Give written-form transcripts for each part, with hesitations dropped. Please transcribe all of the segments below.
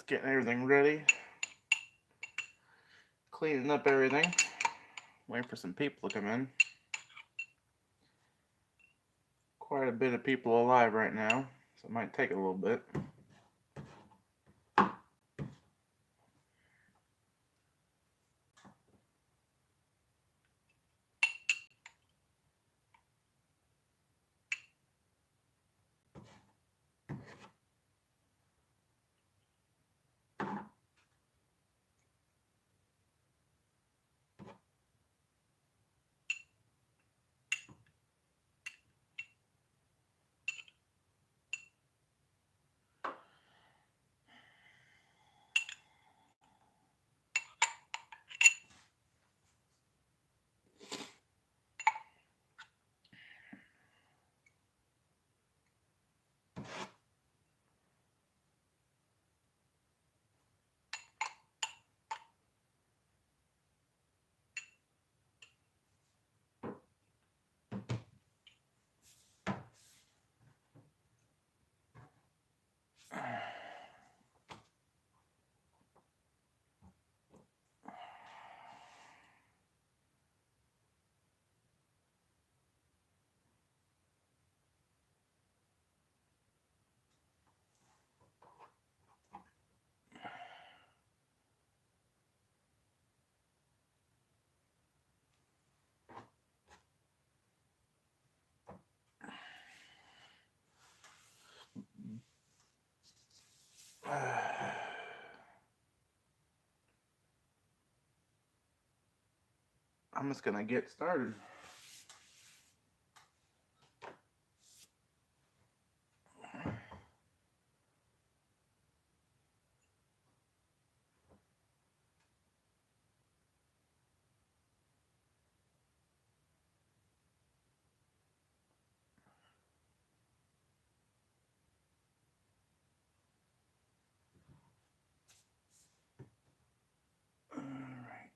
getting everything ready, cleaning up everything, waiting for some people to come in. Quite a bit of people alive right now, so it might take a little bit. I'm just gonna get started. Alright.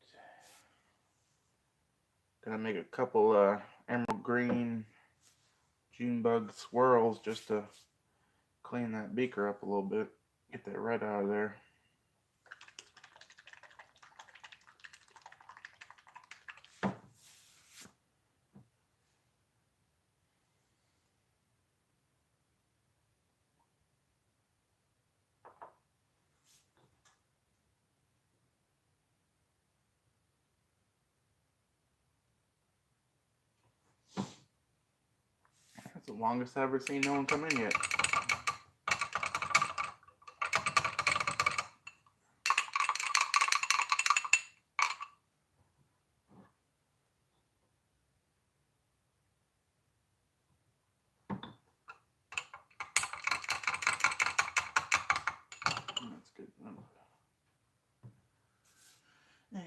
Gonna make a couple emerald green June bug swirls just to clean that beaker up a little bit. Get that red out of there. That's the longest I've ever seen no one come in yet. That's good enough. And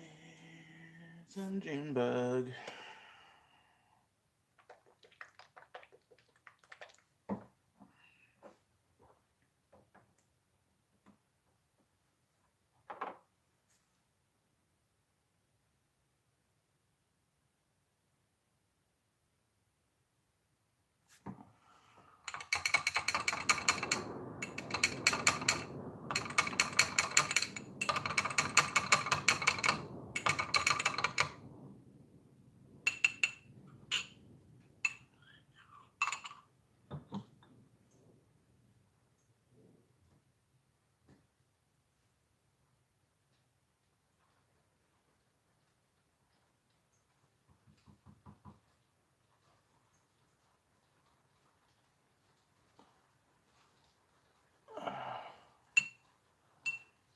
some June bug.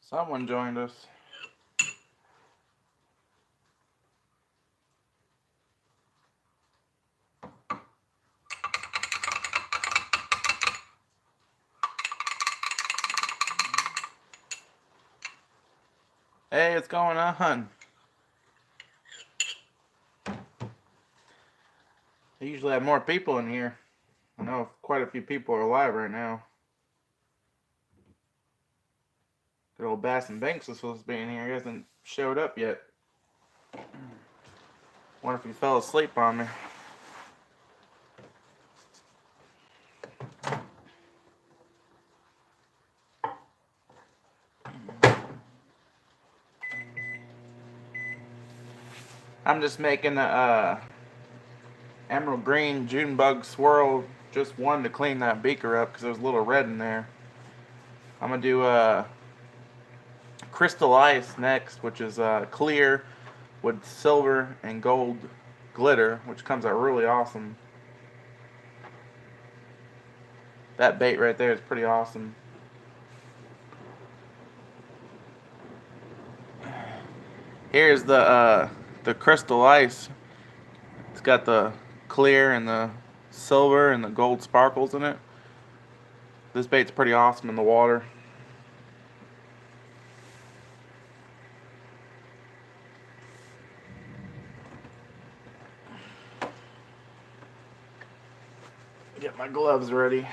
Someone joined us. Hey, what's going on? I usually have more people in here. I know quite a few people are alive right now. Good old Bass and Banks is supposed to be in here. He hasn't showed up yet. Wonder if he fell asleep on me. I'm just making a emerald green June bug swirl, just one to clean that beaker up because there was a little red in there. I'm gonna do crystal ice next, which is clear with silver and gold glitter, which comes out really awesome. That bait right there is pretty awesome. Here's the crystal ice. It's got the clear and the silver and the gold sparkles in it. This bait's pretty awesome in the water. Get my gloves ready.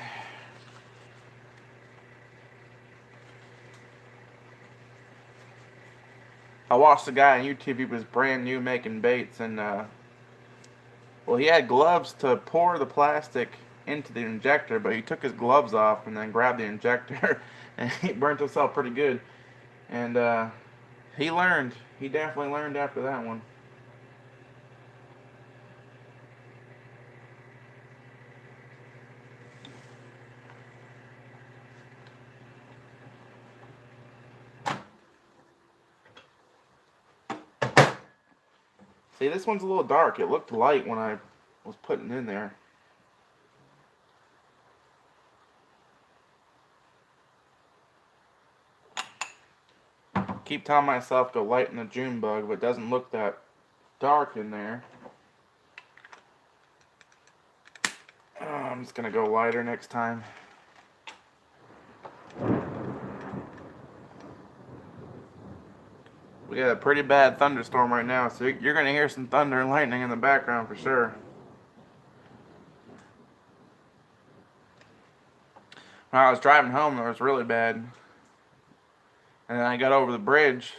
I watched a guy on YouTube. He was brand new making baits, and well, he had gloves to pour the plastic into the injector, but he took his gloves off and then grabbed the injector, and he burnt himself pretty good. And he learned. He definitely learned after that one. See, this one's a little dark. It looked light when I was putting it in there. Keep telling myself to lighten the June bug, but it doesn't look that dark in there. I'm just gonna go lighter next time. We got a pretty bad thunderstorm right now, so you're gonna hear some thunder and lightning in the background for sure. When I was driving home, it was really bad. And then I got over the bridge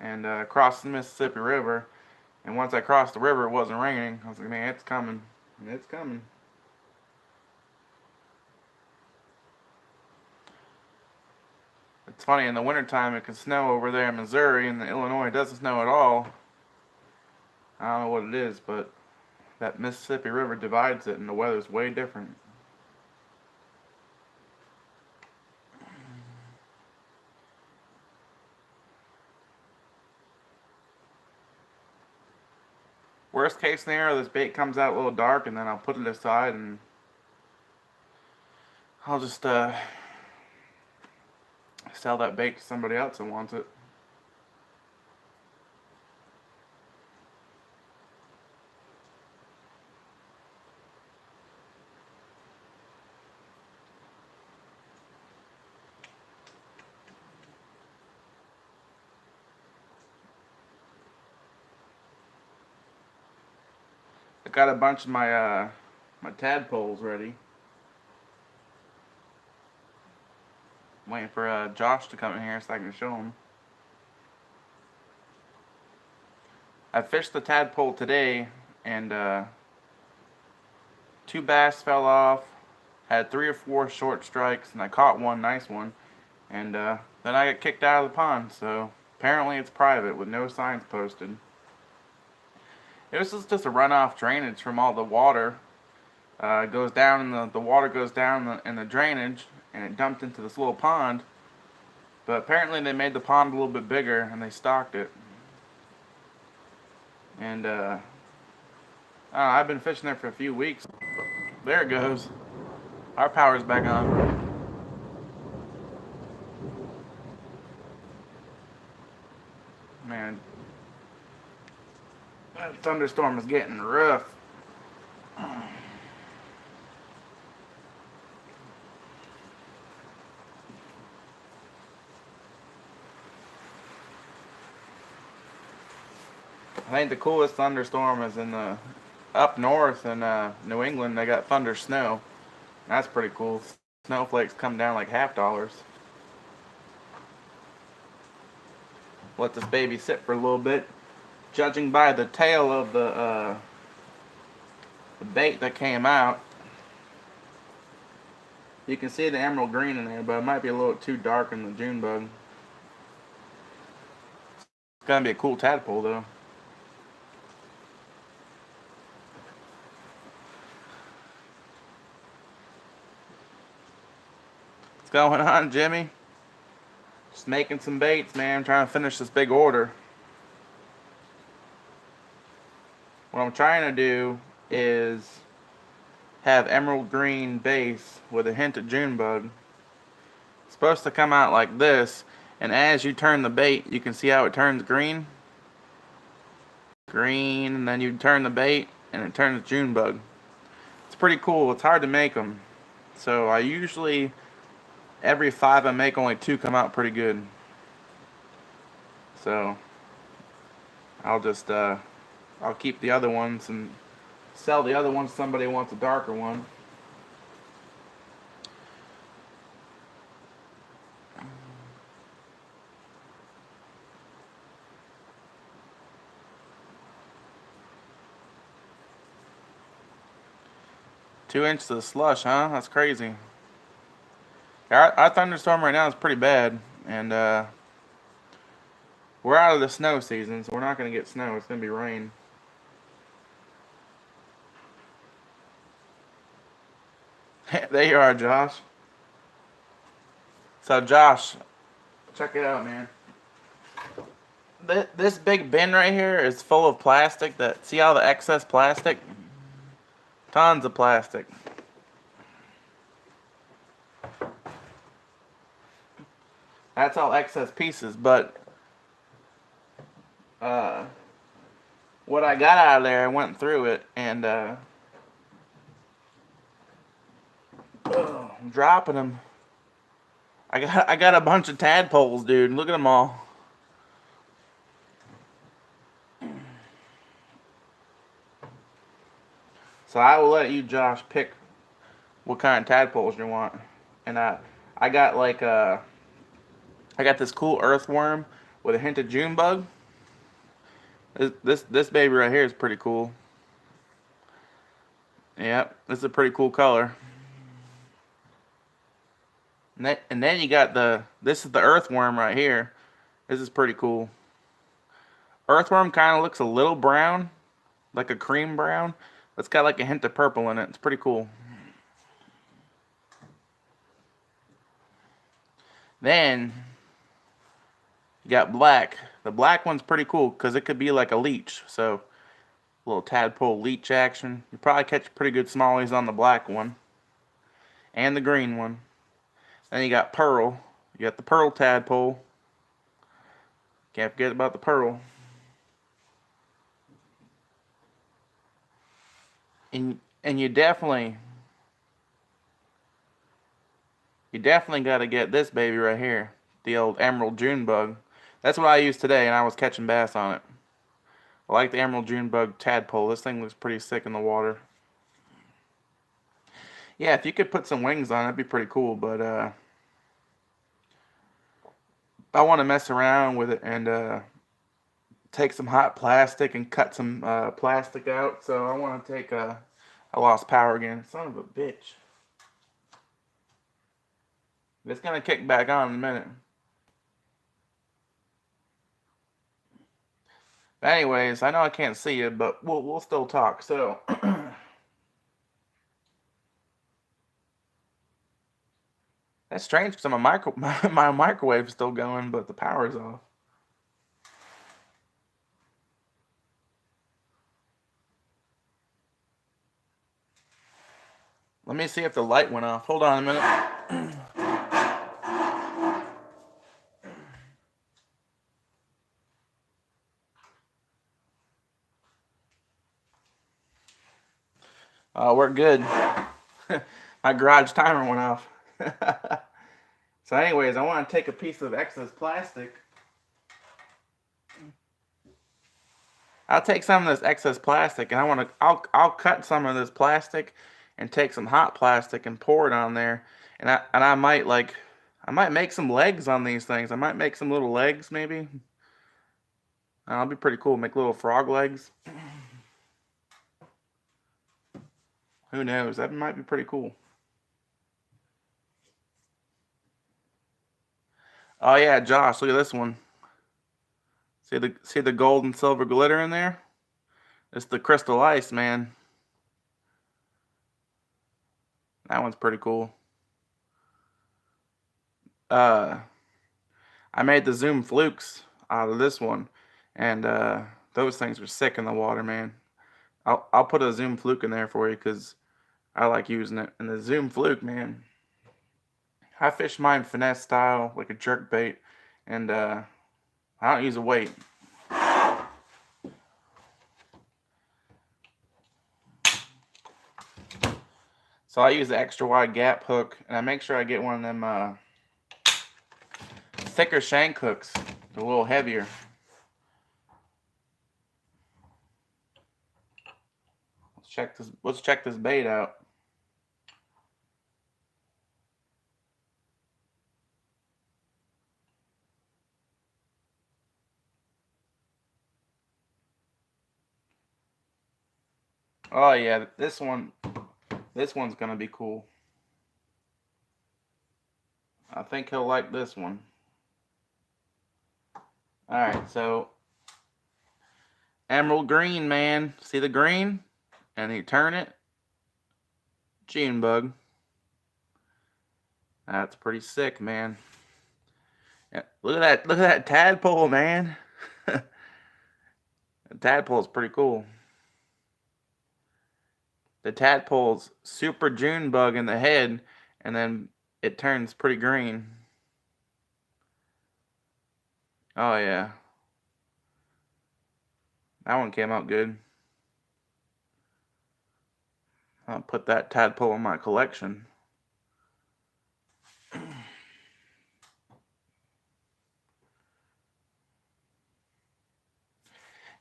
and crossed the Mississippi River. And once I crossed the river, it wasn't raining. I was like, man, it's coming. And it's coming. It's funny, in the wintertime it can snow over there in Missouri, and Illinois it doesn't snow at all. I don't know what it is, but that Mississippi River divides it, and the weather's way different. Worst case scenario, this bait comes out a little dark, and then I'll put it aside, and I'll just sell that bait to somebody else who wants it. I got a bunch of my tadpoles ready. I'm waiting for Josh to come in here so I can show him. I fished the tadpole today, and 2 bass fell off. Had 3 or 4 short strikes, and I caught one nice one. And then I got kicked out of the pond, so apparently it's private with no signs posted. It was just a runoff drainage from all the water. It goes down, and the water goes down in the drainage, and it dumped into this little pond. But apparently they made the pond a little bit bigger, and they stocked it. And I've been fishing there for a few weeks. There it goes. Our power's back on. Man, that thunderstorm is getting rough. I think the coolest thunderstorm is in the up north in New England. They got thunder snow. That's pretty cool. Snowflakes come down like $half. Let this baby sit for a little bit. Judging by the tail of the bait that came out, you can see the emerald green in there, but it might be a little too dark in the June bug. It's gonna be a cool tadpole though. What's going on, Jimmy? Just making some baits, man. I'm trying to finish this big order. What I'm trying to do is have emerald green base with a hint of June bug. It's supposed to come out like this, and as you turn the bait, you can see how it turns green. Green, and then you turn the bait, and it turns June bug. It's pretty cool. It's hard to make them. So I usually, every 5 I make, only 2 come out pretty good. So I'll just, I'll keep the other ones and sell the other ones if somebody wants a darker one. Two inches of slush, huh? That's crazy. Our thunderstorm right now is pretty bad, and we're out of the snow season, so we're not going to get snow. It's going to be rain. There you are, Josh. So, Josh, check it out, man. This big bin right here is full of plastic. See all the excess plastic? Tons of plastic. That's all excess pieces, but what I got out of there, I went through it, and I'm dropping them. I got a bunch of tadpoles, dude. Look at them all. So I will let you, Josh, pick what kind of tadpoles you want. And I got like I got this cool earthworm with a hint of June bug. This baby right here is pretty cool. Yep, this is a pretty cool color. And then you got this is the earthworm right here. This is pretty cool. Earthworm kind of looks a little brown, like a cream brown. It's got like a hint of purple in it. It's pretty cool. Then you got black. The black one's pretty cool because it could be like a leech. So a little tadpole leech action. You probably catch pretty good smallies on the black one and the green one. Then you got pearl. You got the pearl tadpole. Can't forget about the pearl. And you definitely got to get this baby right here, the old emerald June bug. That's what I used today, and I was catching bass on it. I like the emerald June bug tadpole. This thing looks pretty sick in the water. Yeah, if you could put some wings on it, it'd be pretty cool, but I want to mess around with it and take some hot plastic and cut some plastic out. So I want to take I lost power again. Son of a bitch. It's going to kick back on in a minute. Anyways, I know I can't see you, but we'll still talk. So that's strange because my microwave's still going, but the power's off. Let me see if the light went off. Hold on a minute. We're good. My garage timer went off. So anyways, I want to take a piece of excess plastic. I'll take some of this excess plastic, and I'll cut some of this plastic and take some hot plastic and pour it on there. And I might make some legs on these things. I might make some little legs maybe. That'll be pretty cool. Make little frog legs. Who knows? That might be pretty cool. Oh yeah, Josh, look at this one. See the gold and silver glitter in there? It's the crystal ice, man. That one's pretty cool. I made the Zoom Flukes out of this one, and those things were sick in the water, man. I'll put a Zoom Fluke in there for you because I like using it. And the Zoom Fluke, man, I fish mine finesse style, like a jerk bait, and I don't use a weight. So I use the extra wide gap hook, and I make sure I get one of them thicker shank hooks, a little heavier. Let's check this bait out. Oh yeah, this one's gonna be cool. I think he'll like this one. Alright, so emerald green, man. See the green? And you turn it. June bug. That's pretty sick, man. Yeah, look at that tadpole, man. The tadpole's pretty cool. The tadpole's super June bug in the head, and then it turns pretty green. Oh yeah. That one came out good. I'll put that tadpole in my collection.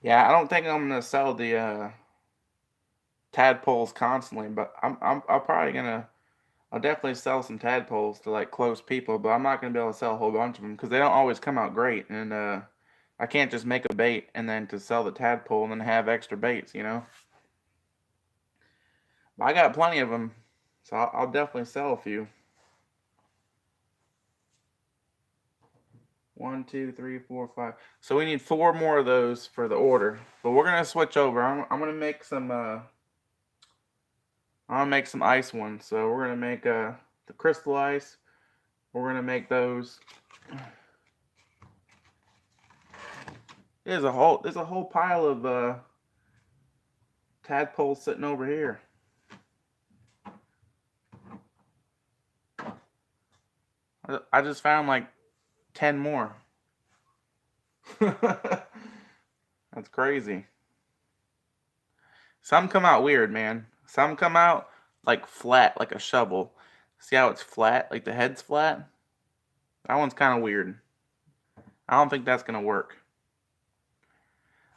Yeah, I don't think I'm gonna sell the tadpoles constantly, but I'm I'll definitely sell some tadpoles to like close people, but I'm not gonna be able to sell a whole bunch of them because they don't always come out great, and I can't just make a bait and then to sell the tadpole and then have extra baits, you know. But I got plenty of them, so I'll definitely sell a few. 1, 2, 3, 4, 5. So we need 4 more of those for the order. But we're gonna switch over. I'm gonna make some. I'm gonna make some ice ones. So we're gonna make the crystal ice. We're gonna make those. There's a whole pile of tadpoles sitting over here. I just found like 10 more. That's crazy. Some come out weird, man. Some come out like flat, like a shovel. See how it's flat? Like the head's flat? That one's kind of weird. I don't think that's going to work.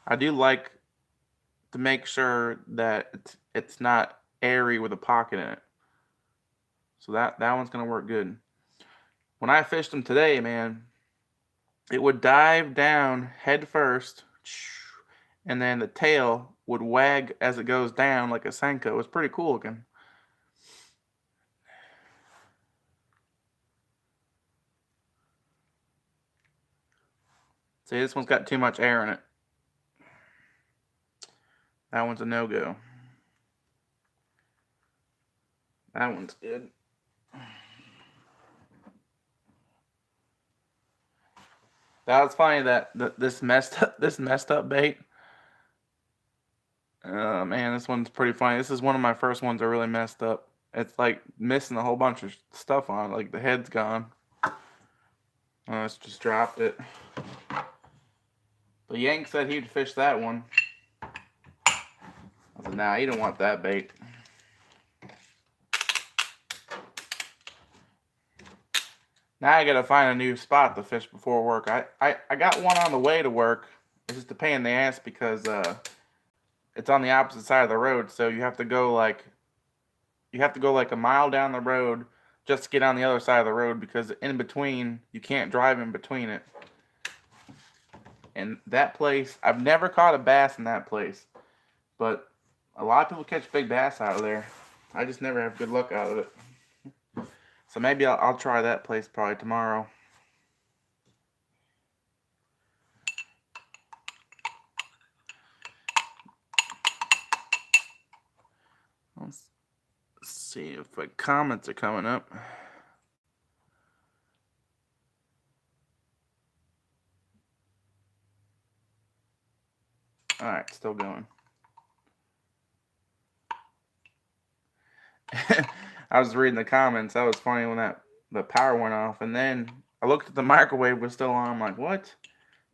I do like to make sure that it's not airy with a pocket in it. So that one's going to work good. When I fished them today, man, it would dive down head first, and then the tail would wag as it goes down like a Senko. It was pretty cool looking. See, this one's got too much air in it. That one's a no-go. That one's good. That was funny that this messed up bait. Man, this one's pretty funny. This is one of my first ones that really messed up. It's like missing a whole bunch of stuff on it. Like the head's gone. Oh, it's just dropped it. But Yank said he'd fish that one. I said, nah, you don't want that bait. Now I gotta find a new spot to fish before work. I got one on the way to work. It's just a pain in the ass because it's on the opposite side of the road, so you have to go like a mile down the road just to get on the other side of the road because in between you can't drive in between it. And that place, I've never caught a bass in that place, but a lot of people catch big bass out of there. I just never have good luck out of it. So maybe I'll try that place probably tomorrow. Let's see if the comments are coming up. Alright, still going. I was reading the comments. That was funny when the power went off. And then I looked at the microwave was still on. I'm like, what?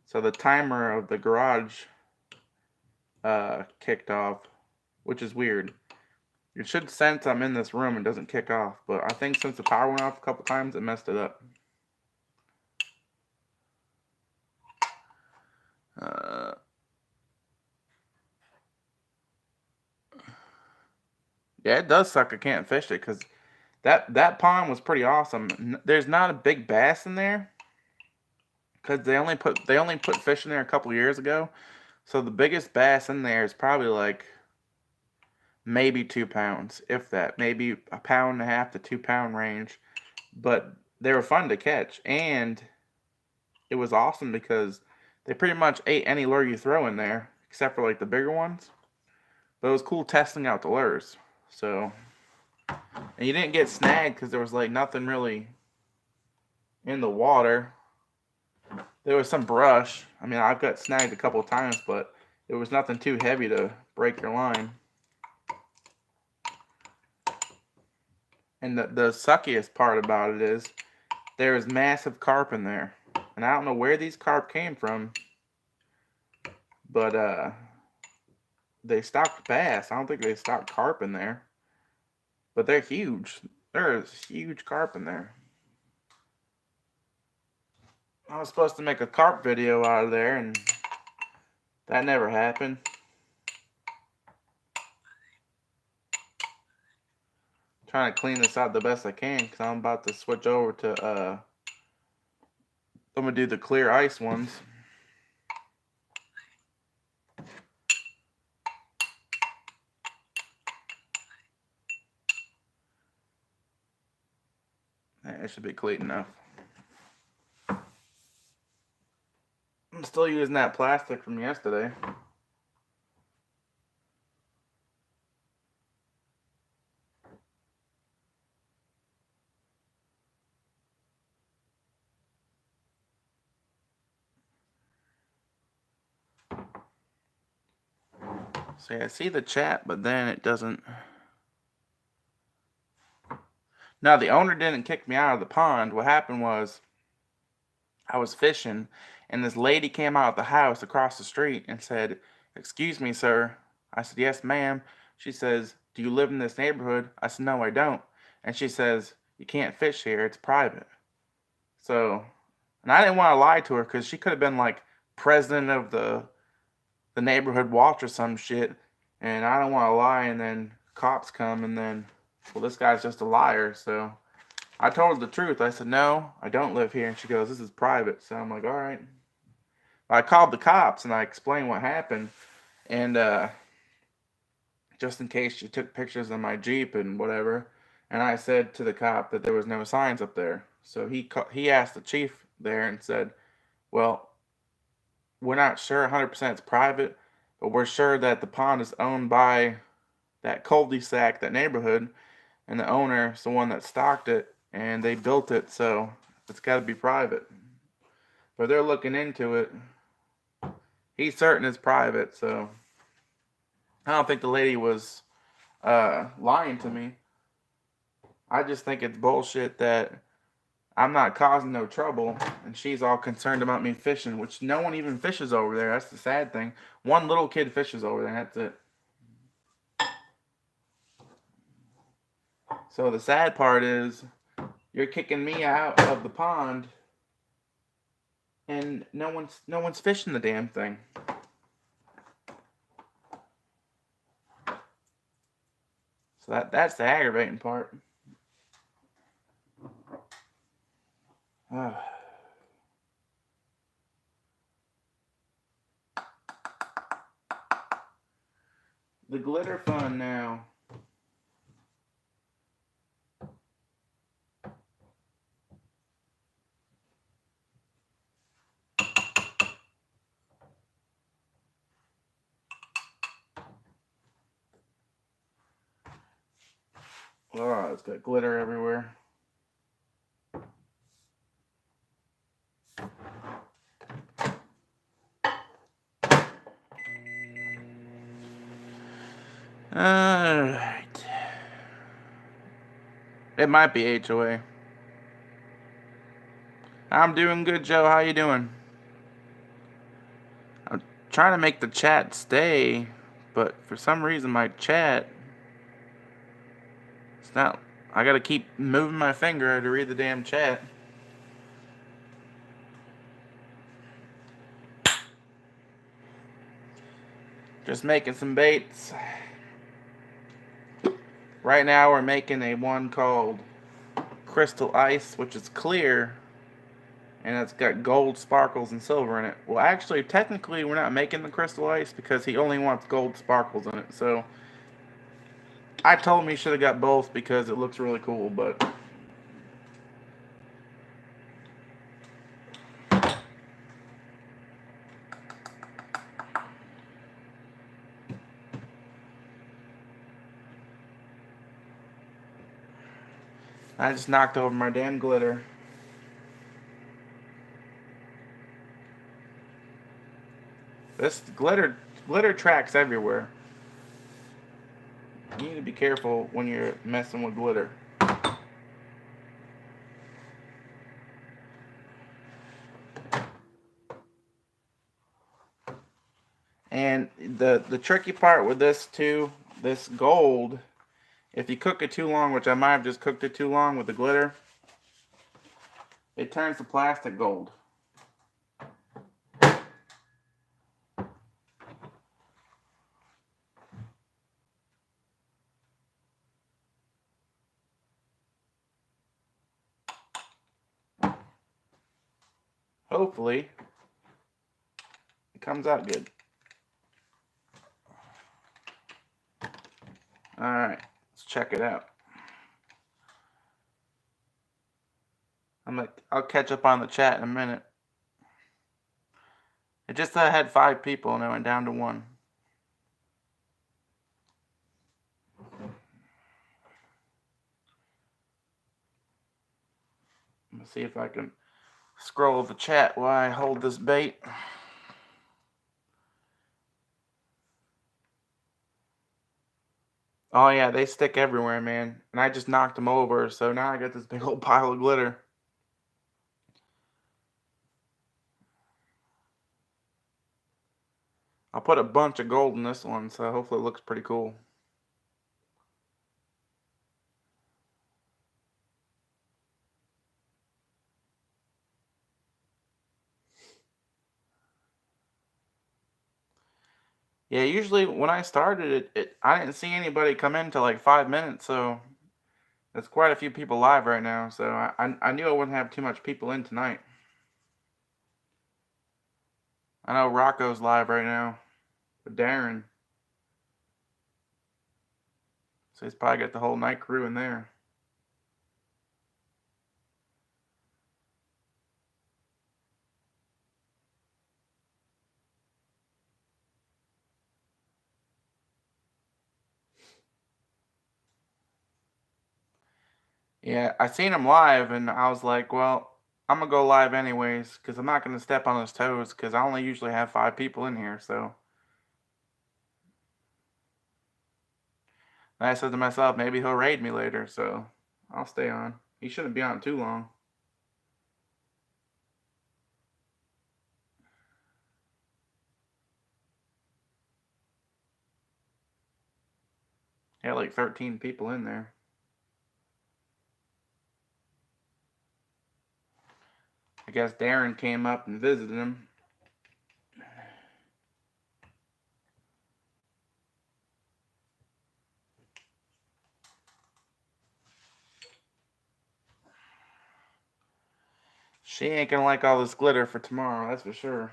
So the timer of the garage kicked off, which is weird. It should sense I'm in this room and doesn't kick off. But I think since the power went off a couple times, it messed it up. Yeah, it does suck. I can't fish it because that pond was pretty awesome. There's not a big bass in there because they only put fish in there a couple years ago. So the biggest bass in there is probably like maybe 2 pounds, if that, maybe 1.5 to 2 pound range. But they were fun to catch, and it was awesome because they pretty much ate any lure you throw in there, except for like the bigger ones. But it was cool testing out the lures. So, and you didn't get snagged because there was like nothing really in the water. There was some brush. I mean, I've got snagged a couple of times, but there was nothing too heavy to break your line. And the suckiest part about it is there is massive carp in there. And I don't know where these carp came from, but they stocked bass. I don't think they stocked carp in there. But they're huge. There's huge carp in there. I was supposed to make a carp video out of there, and that never happened. Trying to clean this out the best I can because I'm about to switch over to I'm gonna do the clear ice ones. It should be clean enough. I'm still using that plastic from yesterday. So yeah, I see the chat, but then it doesn't. Now, the owner didn't kick me out of the pond. What happened was I was fishing, and this lady came out of the house across the street and said, "Excuse me, sir." I said, "Yes, ma'am." She says, "Do you live in this neighborhood?" I said, "No, I don't." And she says, "You can't fish here. It's private." So, and I didn't want to lie to her because she could have been like president of the neighborhood watch or some shit. And I don't want to lie and then cops come and then, well, this guy's just a liar. So I told her the truth. I said, "No, I don't live here." And she goes, "This is private." So I'm like, all right. I called the cops and I explained what happened. And just in case she took pictures of my Jeep and whatever. And I said to the cop that there was no signs up there. So he asked the chief there and said, "Well, we're not sure 100% it's private, but we're sure that the pond is owned by that cul-de-sac, that neighborhood, and the owner is the one that stocked it, and they built it, so it's got to be private." But they're looking into it. He's certain it's private, so I don't think the lady was lying to me. I just think it's bullshit that I'm not causing no trouble, and she's all concerned about me fishing, which no one even fishes over there. That's the sad thing. One little kid fishes over there, and that's it. So the sad part is, you're kicking me out of the pond, and no one's fishing the damn thing. So that's the aggravating part. The glitter fun now. Oh, it's got glitter everywhere. Alright. It might be HOA. I'm doing good, Joe. How you doing? I'm trying to make the chat stay, but for some reason my chat, it's not. I gotta keep moving my finger to read the damn chat. Just making some baits. Right now we're making a one called Crystal Ice, which is clear, and it's got gold sparkles and silver in it. Well, actually, technically, we're not making the Crystal Ice because he only wants gold sparkles in it. So I told him he should have got both because it looks really cool, but I just knocked over my damn glitter. This glitter tracks everywhere. You need to be careful when you're messing with glitter. And the tricky part with this too, this gold, if you cook it too long, which I might have just cooked it too long with the glitter, it turns to plastic gold. Hopefully, it comes out good. Alright, let's check it out. I'll catch up on the chat in a minute. It just had 5 people and it went down to 1. Let's see if I can scroll the chat while I hold this bait. Oh yeah, they stick everywhere, man. And I just knocked them over, so now I got this big old pile of glitter. I'll put a bunch of gold in this one, so hopefully it looks pretty cool. Yeah, usually when I started I didn't see anybody come in till like 5 minutes, so there's quite a few people live right now, so I knew I wouldn't have too much people in tonight. I know Rocco's live right now with Darren. So he's probably got the whole night crew in there. Yeah, I seen him live and I was like, well, I'm gonna go live anyways, because I'm not gonna step on his toes, because I only usually have 5 people in here, so. And I said to myself, maybe he'll raid me later, so I'll stay on. He shouldn't be on too long. He had like 13 people in there. I guess Darren came up and visited him. She ain't gonna like all this glitter for tomorrow, that's for sure.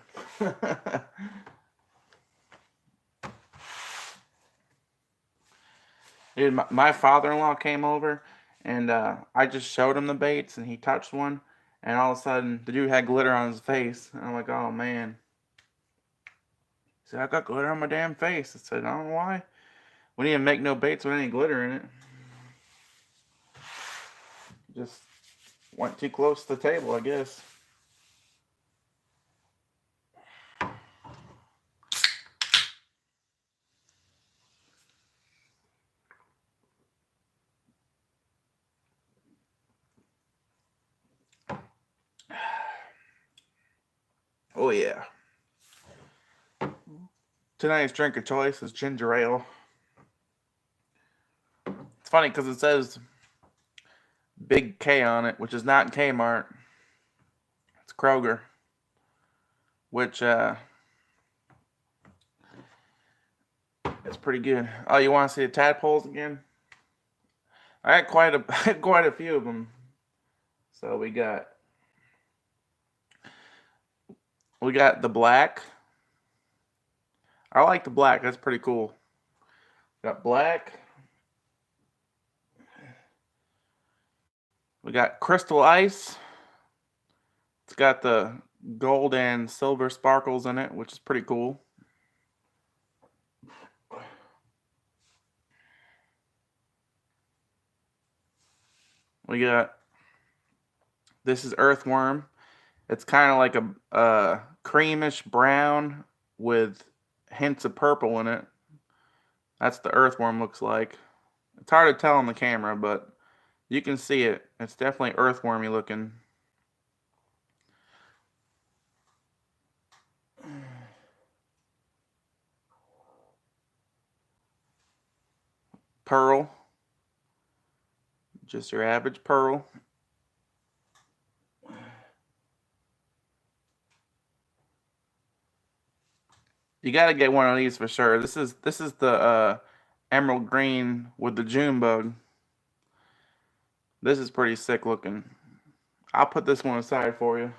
Dude, my father-in-law came over, and I just showed him the baits, and he touched one, and all of a sudden, the dude had glitter on his face. And I'm like, oh, man. He said, I got glitter on my damn face. I said, I don't know why. We didn't make no baits with any glitter in it. Just went too close to the table, I guess. Oh yeah. Tonight's drink of choice is ginger ale. It's funny because it says Big K on it, which is not Kmart. It's Kroger. Which it's pretty good. Oh, you want to see the tadpoles again? I had quite a few of them. So we got the black. I like the black. That's pretty cool. Got black. We got crystal ice. It's got the gold and silver sparkles in it, which is pretty cool. We got, this is earthworm. It's kind of like a creamish brown with hints of purple in it. That's the earthworm looks like. It's hard to tell on the camera, but you can see it. It's definitely earthwormy looking. Pearl. Just your average pearl. You gotta get one of these for sure. This is the emerald green with the June bug. This is pretty sick looking. I'll put this one aside for you.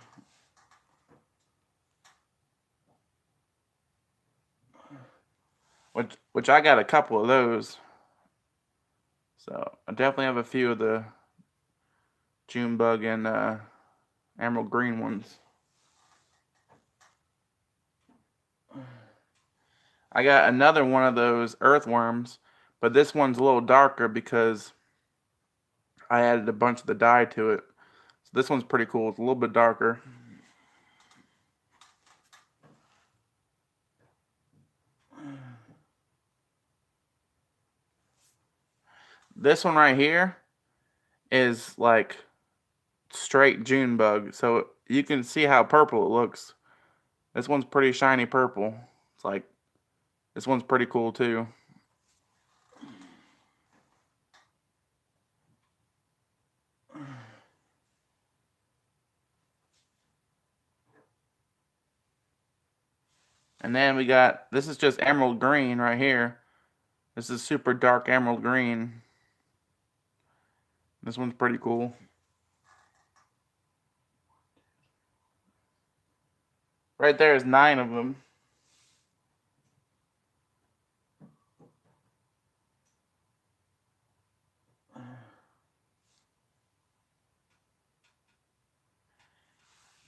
Which I got a couple of those. So I definitely have a few of the June bug and emerald green ones. I got another one of those earthworms, but this one's a little darker because I added a bunch of the dye to it. So this one's pretty cool. It's a little bit darker. This one right here is like straight June bug. So you can see how purple it looks. This one's pretty shiny purple. It's like, this one's pretty cool too. And then we got, this is just emerald green right here. This is super dark emerald green. This one's pretty cool. Right there is 9 of them.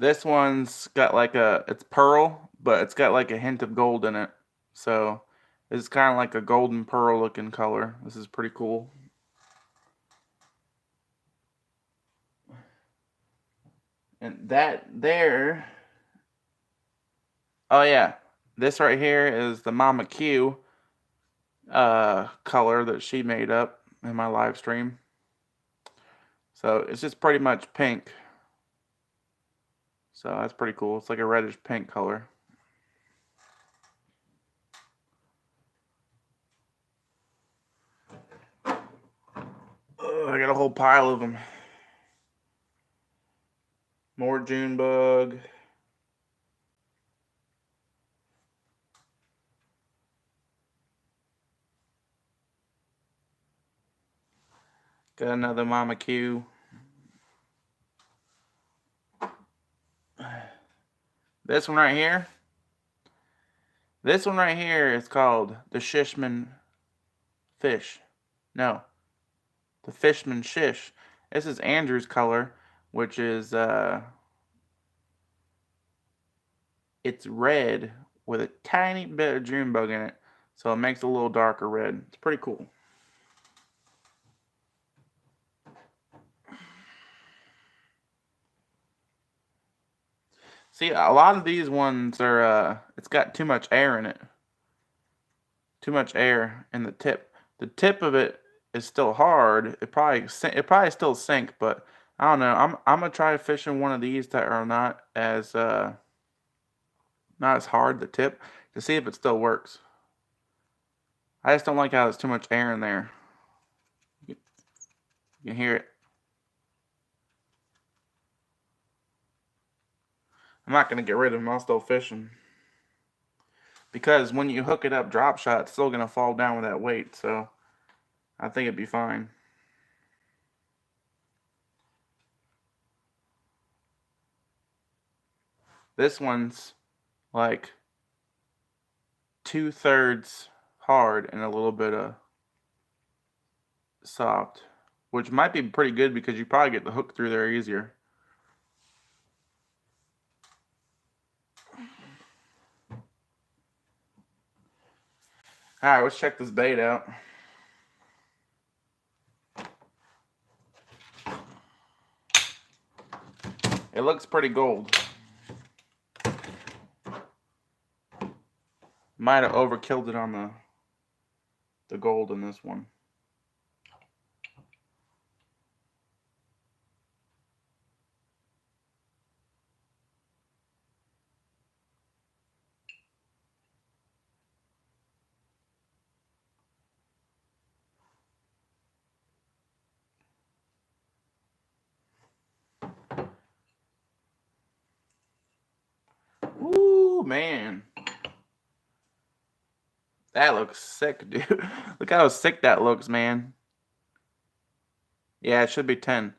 This one's got like it's pearl, but it's got like a hint of gold in it. So it's kind of like a golden pearl looking color. This is pretty cool. And that there, oh yeah, this right here is the Mama Q color that she made up in my live stream. So it's just pretty much pink. So that's pretty cool. It's like a reddish pink color. I got a whole pile of them. More June bug. Got another Mama Q. This one right here. This one right here is called the Shishman Fish. No. The Fishman Shish. This is Andrew's color, which is it's red with a tiny bit of June bug in it. So it makes it a little darker red. It's pretty cool. See, a lot of these ones are, it's got too much air in it. Too much air in the tip. The tip of it is still hard. It probably still sink, but I don't know. I'm gonna try fishing one of these that are not as not as hard, the tip, to see if it still works. I just don't like how there's too much air in there. You can hear it. I'm not going to get rid of them. I'll still fish them. Because when you hook it up drop shot, it's still going to fall down with that weight. So I think it'd be fine. This one's like 2/3 hard and a little bit of soft, which might be pretty good because you probably get the hook through there easier. Alright, let's check this bait out. It looks pretty gold. Might have overkilled it on the gold in this one. Ooh, man. That looks sick, dude. Look how sick that looks, man. Yeah, it should be 10.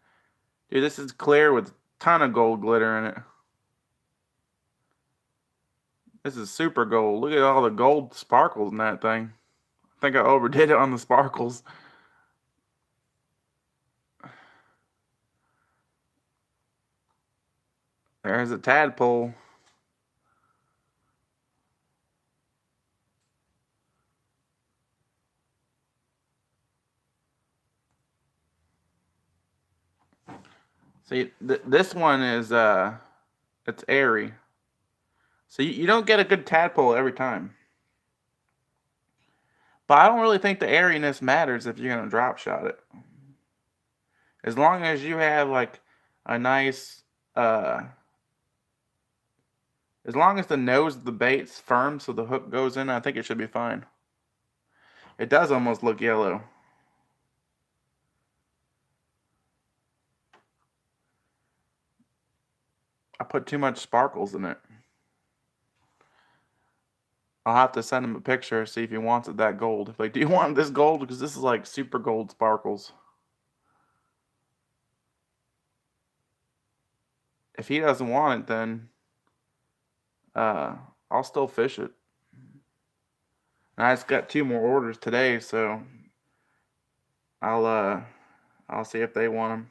Dude, this is clear with a ton of gold glitter in it. This is super gold. Look at all the gold sparkles in that thing. I think I overdid it on the sparkles. There's a tadpole. See, this one is, it's airy. So you don't get a good tadpole every time. But I don't really think the airiness matters if you're going to drop shot it. As long as you have, like, a nice, as long as the nose of the bait's firm so the hook goes in, I think it should be fine. It does almost look yellow. I put too much sparkles in it. I'll have to send him a picture, see if he wants it that gold. Like, do you want this gold? Because this is like super gold sparkles. If he doesn't want it, then I'll still fish it. And I just got 2 more orders today, so I'll see if they want them.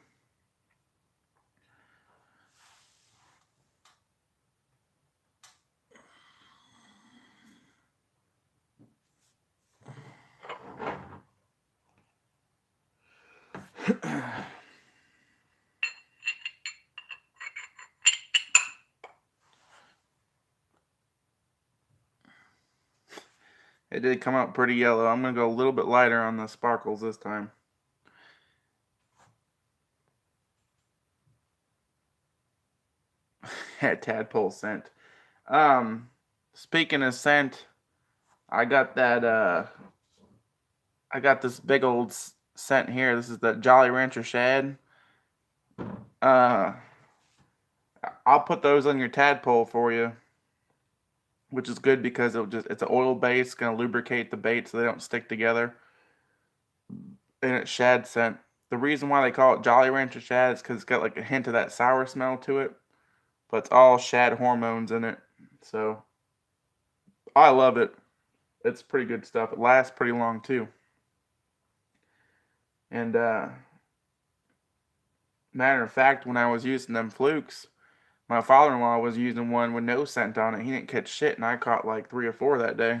It did come out pretty yellow. I'm going to go a little bit lighter on the sparkles this time. Tadpole scent. Speaking of scent, I got that, I got this big old scent here. This is the Jolly Rancher Shad. I'll put those on your tadpole for you, which is good because it's an oil base, gonna lubricate the bait so they don't stick together. And it's shad scent. The reason why they call it Jolly Rancher Shad is because it's got like a hint of that sour smell to it, but it's all shad hormones in it. So I love it. It's pretty good stuff. It lasts pretty long too. And matter of fact, when I was using them flukes, my father-in-law was using one with no scent on it. He didn't catch shit, and I caught like 3 or 4 that day.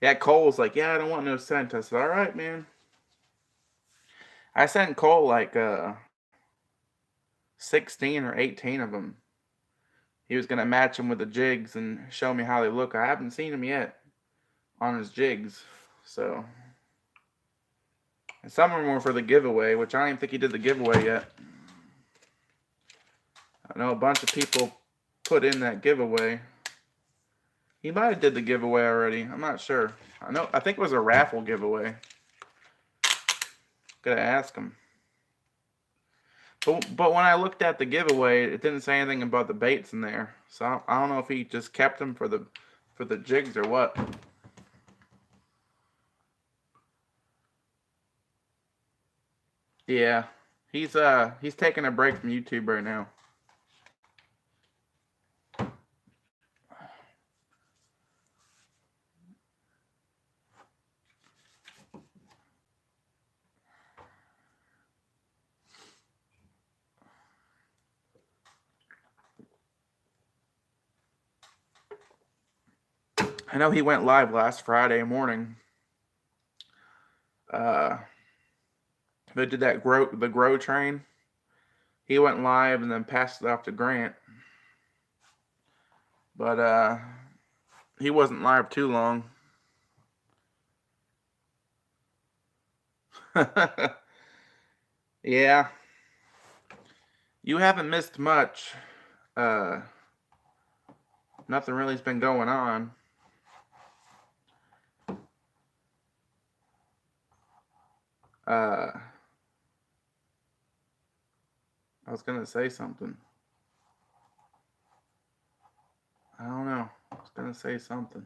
Yeah, Cole's like, yeah, I don't want no scent. I said, all right, man. I sent Cole like 16 or 18 of them. He was gonna match them with the jigs and show me how they look. I haven't seen them yet on his jigs, so And some of them were for the giveaway, which I don't even think he did the giveaway yet. I know a bunch of people put in that giveaway. He might have did the giveaway already. I'm not sure. I think it was a raffle giveaway. Gotta ask him. But when I looked at the giveaway, it didn't say anything about the baits in there. So I don't know if he just kept them for the jigs or what. Yeah, he's taking a break from YouTube right now. I know he went live last Friday morning. They did that the grow train. He went live and then passed it off to Grant. But he wasn't live too long. Yeah. You haven't missed much. Nothing really's been going on. I was gonna say something. I don't know. I was gonna say something.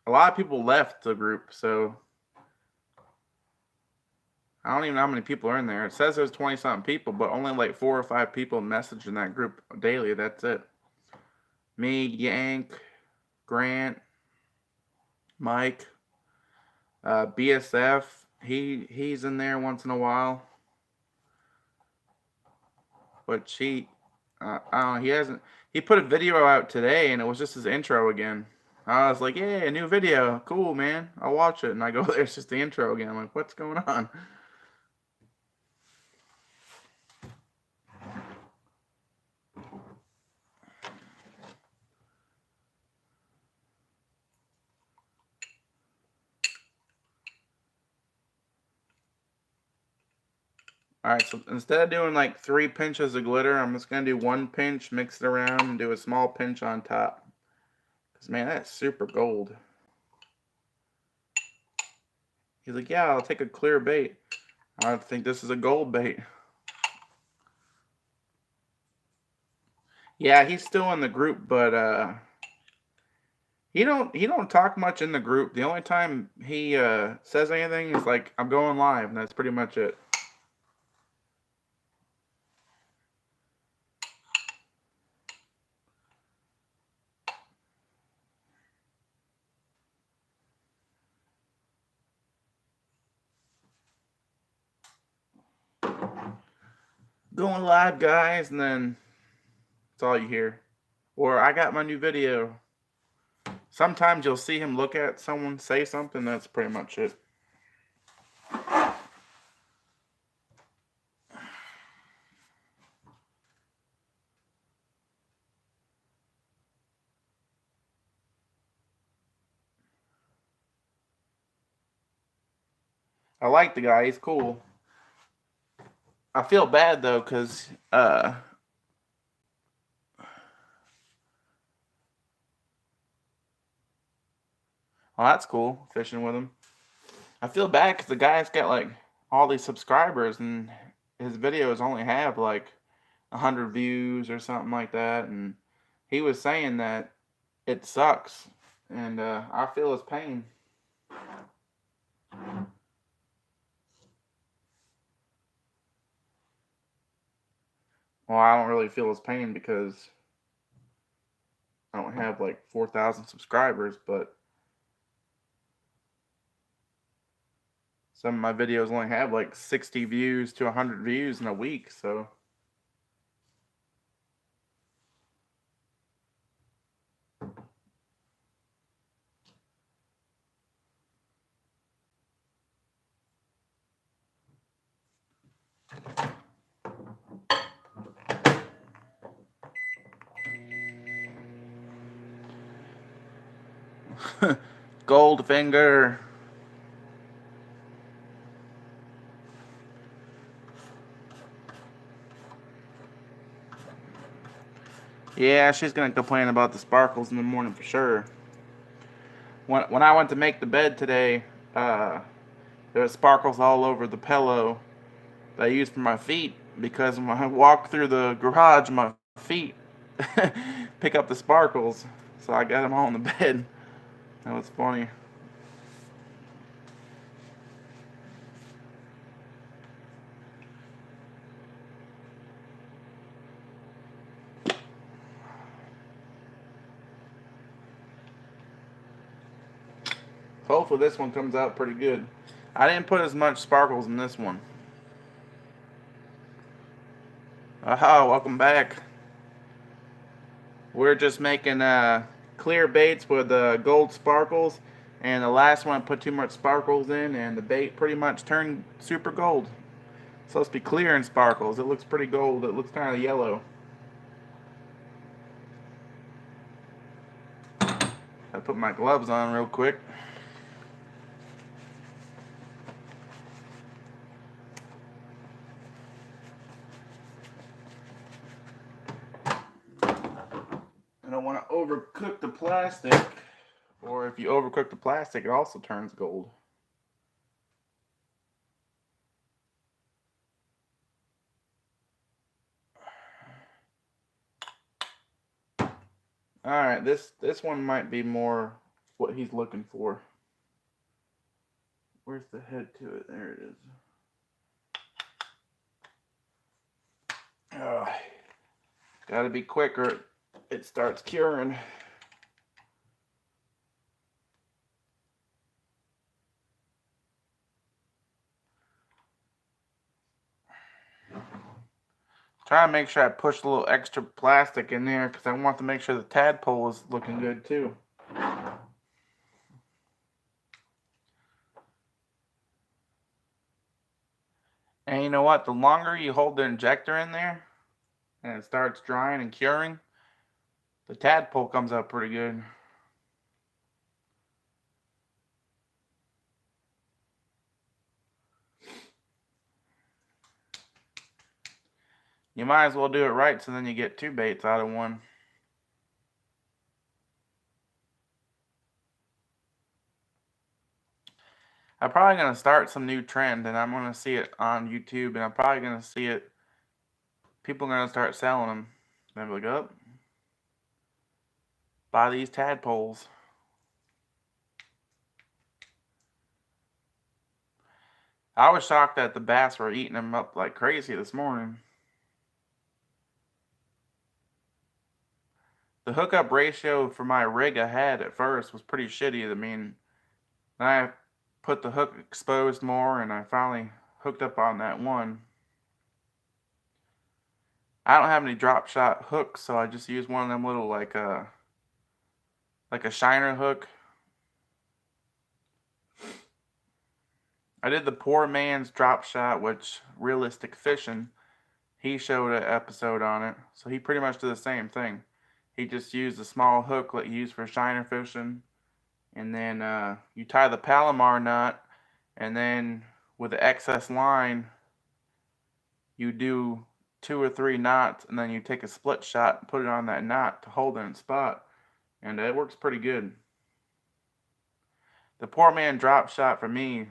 A lot of people left the group, so I don't even know how many people are in there. It says there's 20-something people, but only like 4 or 5 people message in that group daily. That's it. Me, Yank, Grant, Mike, BSF. He's in there once in a while, but I don't know. He put a video out today, and it was just his intro again. I was like, yeah, a new video, cool, man. I'll watch it, and I go there, it's just the intro again. I'm like, what's going on? Alright, so instead of doing like 3 pinches of glitter, I'm just going to do 1 pinch, mix it around, and do a small pinch on top. Because, man, that's super gold. He's like, yeah, I'll take a clear bait. I think this is a gold bait. Yeah, he's still in the group, but he don't talk much in the group. The only time he says anything is like, I'm going live, and that's pretty much it. Going live, guys, and then that's all you hear. Or I got my new video. Sometimes you'll see him look at someone, say something, that's pretty much it. I like the guy, he's cool. I feel bad though, because well, that's cool, fishing with him. I feel bad because the guy's got like all these subscribers and his videos only have like 100 views or something like that, and he was saying that it sucks, and I feel his pain. Well, I don't really feel his pain because I don't have like 4,000 subscribers, but some of my videos only have like 60 views to 100 views in a week, so. Goldfinger. Yeah, she's gonna complain about the sparkles in the morning for sure. When I went to make the bed today, uh, there was sparkles all over the pillow that I use for my feet because when I walk through the garage, my feet pick up the sparkles. So I got them all in the bed. That was funny. Hopefully this one comes out pretty good. I didn't put as much sparkles in this one. Aha, welcome back. We're just making clear baits with gold sparkles, and the last one I put too much sparkles in, and the bait pretty much turned super gold. It's supposed to be clear in sparkles. It looks pretty gold. It looks kind of yellow. I put my gloves on real quick. I don't want to overcook the plastic, or if you overcook the plastic, it also turns gold. All right, this one might be more what he's looking for. Where's the head to it? There it is. Oh, gotta be quicker. It starts curing. Try to make sure I push a little extra plastic in there because I want to make sure the tadpole is looking good too. And you know what? The longer you hold the injector in there and it starts drying and curing, the tadpole comes out pretty good. You might as well do it right so then you get two baits out of one. I'm probably going to start some new trend and I'm going to see it on YouTube and I'm probably going to see it. People are going to start selling them. Then be like, oh, buy these tadpoles. I was shocked that the bass were eating them up like crazy this morning. The hookup ratio for my rig I had at first was pretty shitty. I mean, I put the hook exposed more and I finally hooked up on that one. I don't have any drop shot hooks, so I just use one of them little like a shiner hook. I did the poor man's drop shot, which realistic fishing. He showed an episode on it, so he pretty much did the same thing. He just used a small hook like you use for shiner fishing, and then you tie the Palomar knot, and then with the excess line, you do 2 or 3 knots, and then you take a split shot and put it on that knot to hold it in spot, and it works pretty good. The poor man drop shot for me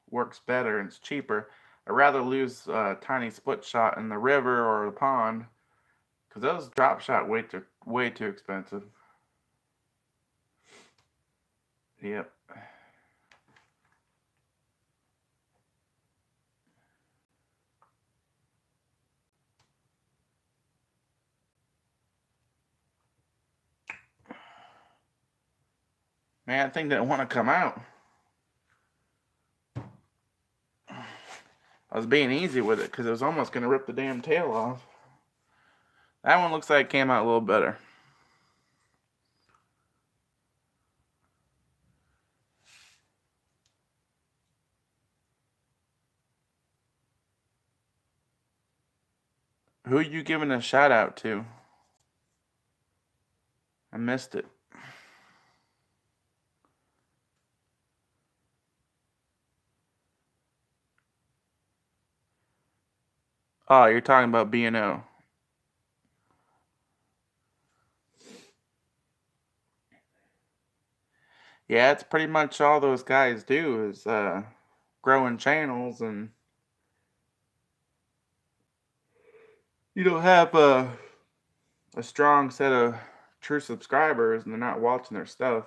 works better and it's cheaper. I'd rather lose a tiny split shot in the river or the pond because those drop shot way too expensive. Yep. Man, that thing didn't want to come out. I was being easy with it because it was almost going to rip the damn tail off. That one looks like it came out a little better. Who are you giving a shout out to? I missed it. Oh, you're talking about B&O. Yeah, it's pretty much all those guys do is growing channels, and you don't have a strong set of true subscribers and they're not watching their stuff.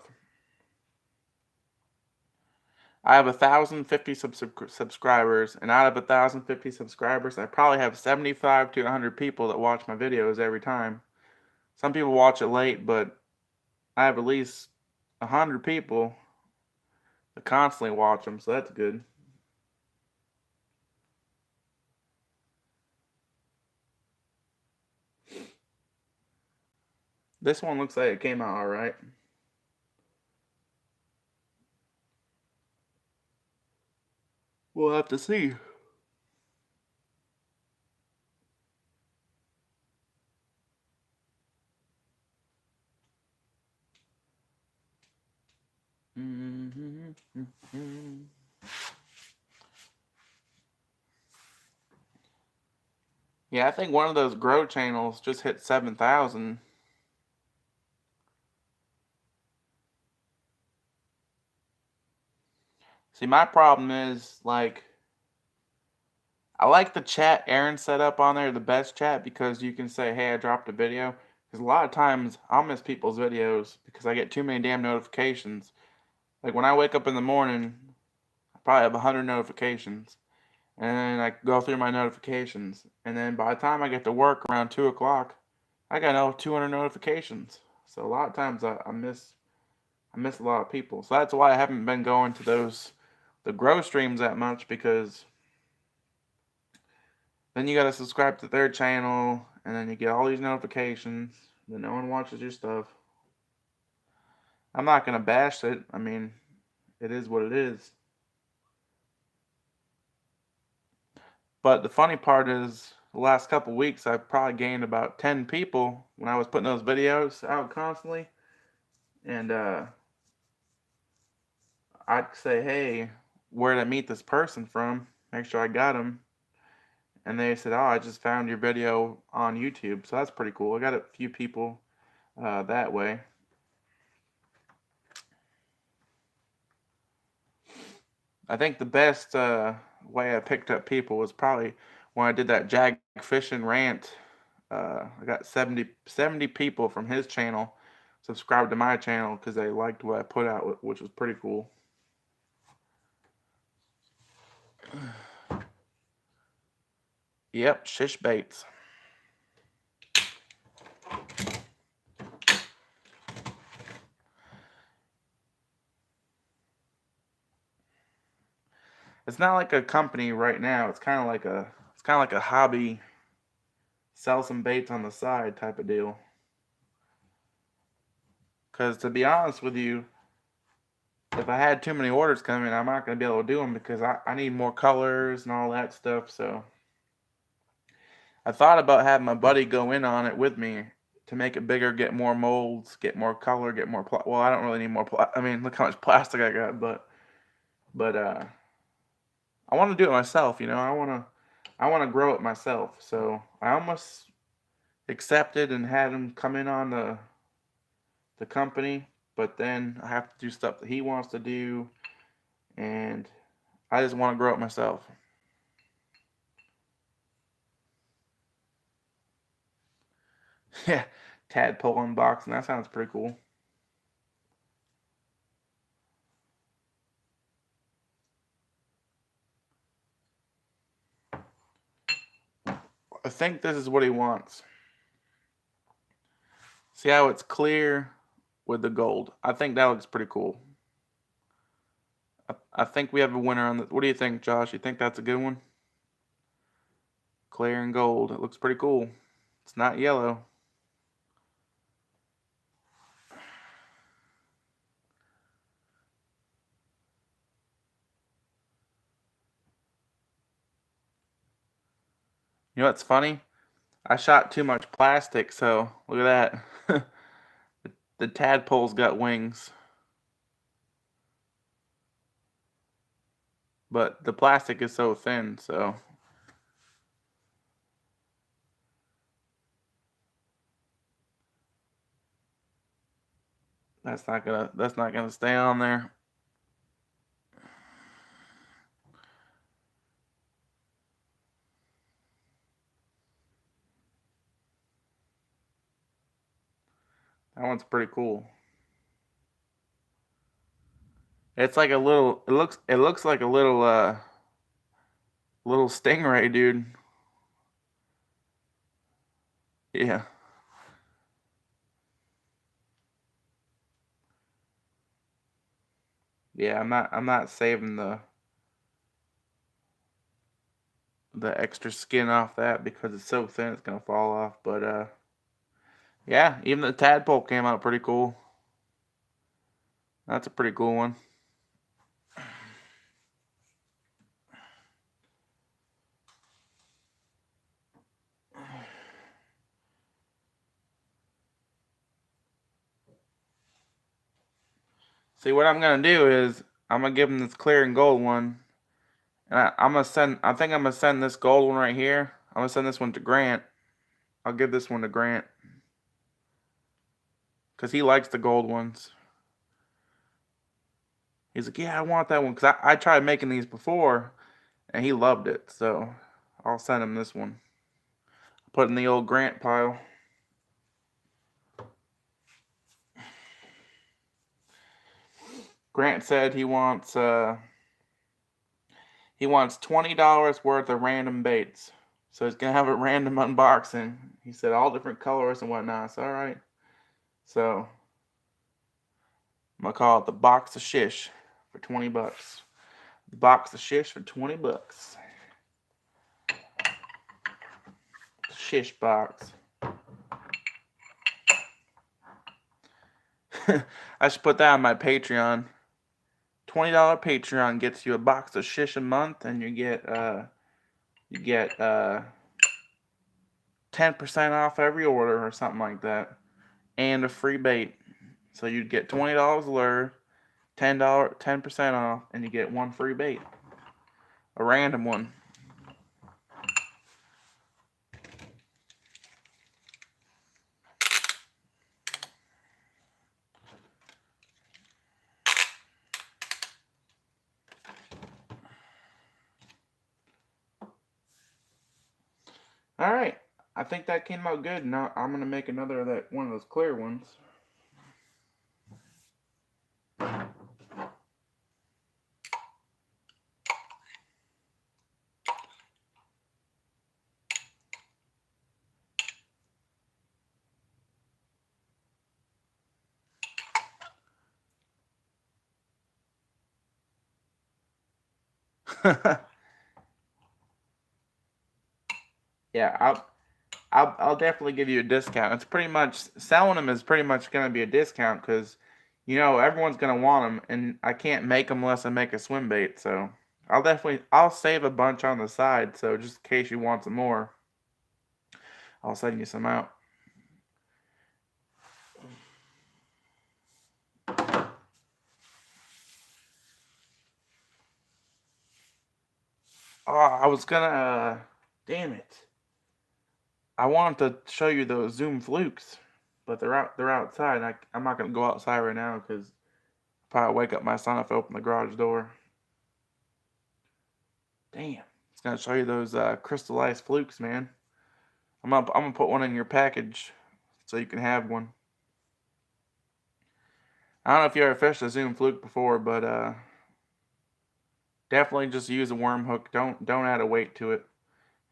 I have 1,050 subscribers, and out of 1,050 subscribers, I probably have 75 to 100 people that watch my videos every time. Some people watch it late, but I have at least 100 people that constantly watch them, so that's good. This one looks like it came out alright. We'll have to see. Yeah, I think one of those grow channels just hit 7,000. See, my problem is, like, I like the chat Aaron set up on there, the best chat, because you can say, hey, I dropped a video. Because a lot of times I'll miss people's videos because I get too many damn notifications. Like when I wake up in the morning, I probably have 100 notifications. And then I go through my notifications. And then by the time I get to work around 2 o'clock, I got 200 notifications. So a lot of times I miss a lot of people. So that's why I haven't been going to the grow streams that much, because then you gotta subscribe to their channel, and then you get all these notifications. Then no one watches your stuff. I'm not gonna bash it. I mean, it is what it is. But the funny part is, the last couple weeks, I've probably gained about 10 people when I was putting those videos out constantly. And I'd say, hey, where did I meet this person from? Make sure I got them. And they said, oh, I just found your video on YouTube. So that's pretty cool. I got a few people that way. I think the best way I picked up people was probably when I did that Jag fishing rant. I got 70 people from his channel subscribed to my channel because they liked what I put out, which was pretty cool. Yep, shish baits. It's not like a company right now. It's kind of like a hobby, sell some baits on the side type of deal. Because to be honest with you, if I had too many orders coming, I'm not going to be able to do them because I need more colors and all that stuff. So I thought about having my buddy go in on it with me to make it bigger, get more molds, get more color, get more. Well, I don't really need more. I mean, look how much plastic I got, but I want to do it myself. I want to grow it myself. So I almost accepted and had him come in on the company, but then I have to do stuff that he wants to do, and I just want to grow it myself. Yeah, tadpole unboxing. That sounds pretty cool. I think this is what he wants. See how it's clear with the gold? I think that looks pretty cool. I think we have a winner on this. What do you think, Josh? You think that's a good one? Clear and gold. It looks pretty cool. It's not yellow. You know what's funny? I shot too much plastic, so look at that. The tadpole's got wings. But the plastic is so thin, so. That's not gonna stay on there. That one's pretty cool. It's like a little. It looks like a little stingray, dude. Yeah. Yeah, I'm not saving the extra skin off that because it's so thin it's gonna fall off. But yeah, even the tadpole came out pretty cool. That's a pretty cool one. See, what I'm gonna do is I'm gonna give him this clear and gold one, and I'm gonna send. I think I'm gonna send this gold one right here. I'm gonna send this one to Grant. I'll give this one to Grant because he likes the gold ones. He's like, yeah, I want that one because I tried making these before, and he loved it. So I'll send him this one. Put it in the old Grant pile. Grant said he wants $20 worth of random baits. So he's gonna have a random unboxing. He said all different colors and whatnot. So all right. So I'm gonna call it the box of shish for $20. The box of shish for $20. The shish box. I should put that on my Patreon. $20 Patreon gets you a box of shish a month, and you get 10% off every order or something like that, and a free bait. So you'd get $20 a lure, $10 10% off, and you get one free bait, a random one. All right, I think that came out good. Now I'm gonna make another of that one of those clear ones. Yeah, I'll definitely give you a discount. It's pretty much selling them is pretty much gonna be a discount because everyone's gonna want them, and I can't make them unless I make a swim bait. So I'll save a bunch on the side. So just in case you want some more, I'll send you some out. Oh, I was gonna. Damn it! I wanted to show you those Zoom flukes, but they're out. They're outside. I'm not gonna go outside right now because I'll probably wake up my son if I open the garage door. Damn! It's gonna show you those crystallized flukes, man. I'm gonna put one in your package so you can have one. I don't know if you ever fished a Zoom fluke before, but definitely just use a worm hook. Don't add a weight to it,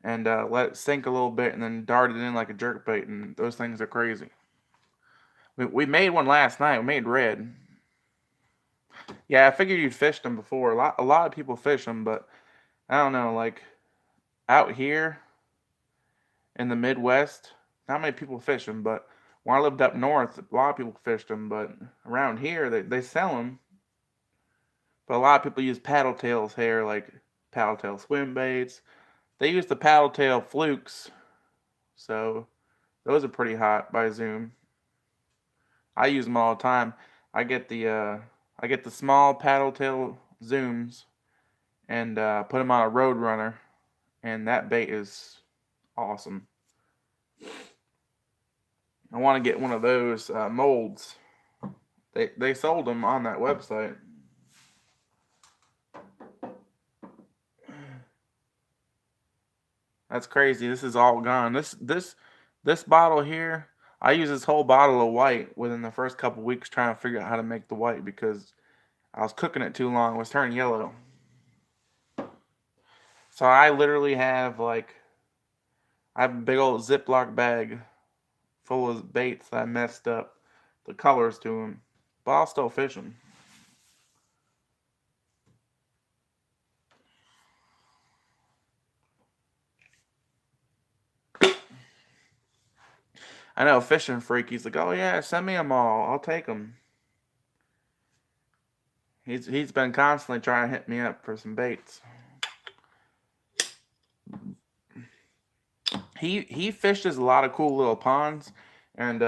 and let it sink a little bit, and then dart it in like a jerk bait. And those things are crazy. We made one last night. We made red. Yeah, I figured you'd fished them before. A lot of people fish them, but I don't know. Like out here in the Midwest, not many people fish them. But when I lived up north, a lot of people fished them. But around here, they sell them. But a lot of people use paddle tails here, like paddle tail swim baits. They use the paddle tail flukes, so those are pretty hot by Zoom. I use them all the time. I get the small paddle tail Zooms and put them on a Roadrunner, and that bait is awesome. I want to get one of those molds They sold them on that website. That's crazy. This is all gone. This bottle here, I used this whole bottle of white within the first couple weeks trying to figure out how to make the white because I was cooking it too long. It was turning yellow. So I literally have I have a big old Ziploc bag full of baits that I messed up the colors to them, but I'll still fish them. I know Fishing Freak. He's like, oh yeah, send me them all. I'll take them. He's been constantly trying to hit me up for some baits. He fishes a lot of cool little ponds, and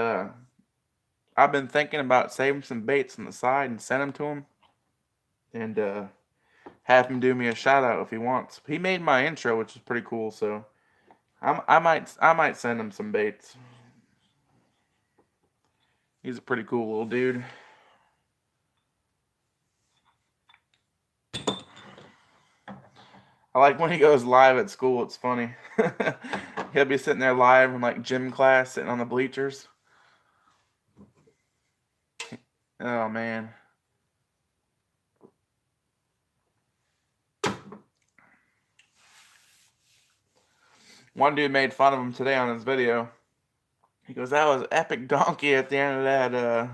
I've been thinking about saving some baits on the side and send them to him, and have him do me a shout out if he wants. He made my intro, which is pretty cool. So I might send him some baits. He's a pretty cool little dude. I like when he goes live at school. It's funny. He'll be sitting there live in like gym class, sitting on the bleachers. Oh man. One dude made fun of him today on his video. He goes, "That was epic donkey at the end of that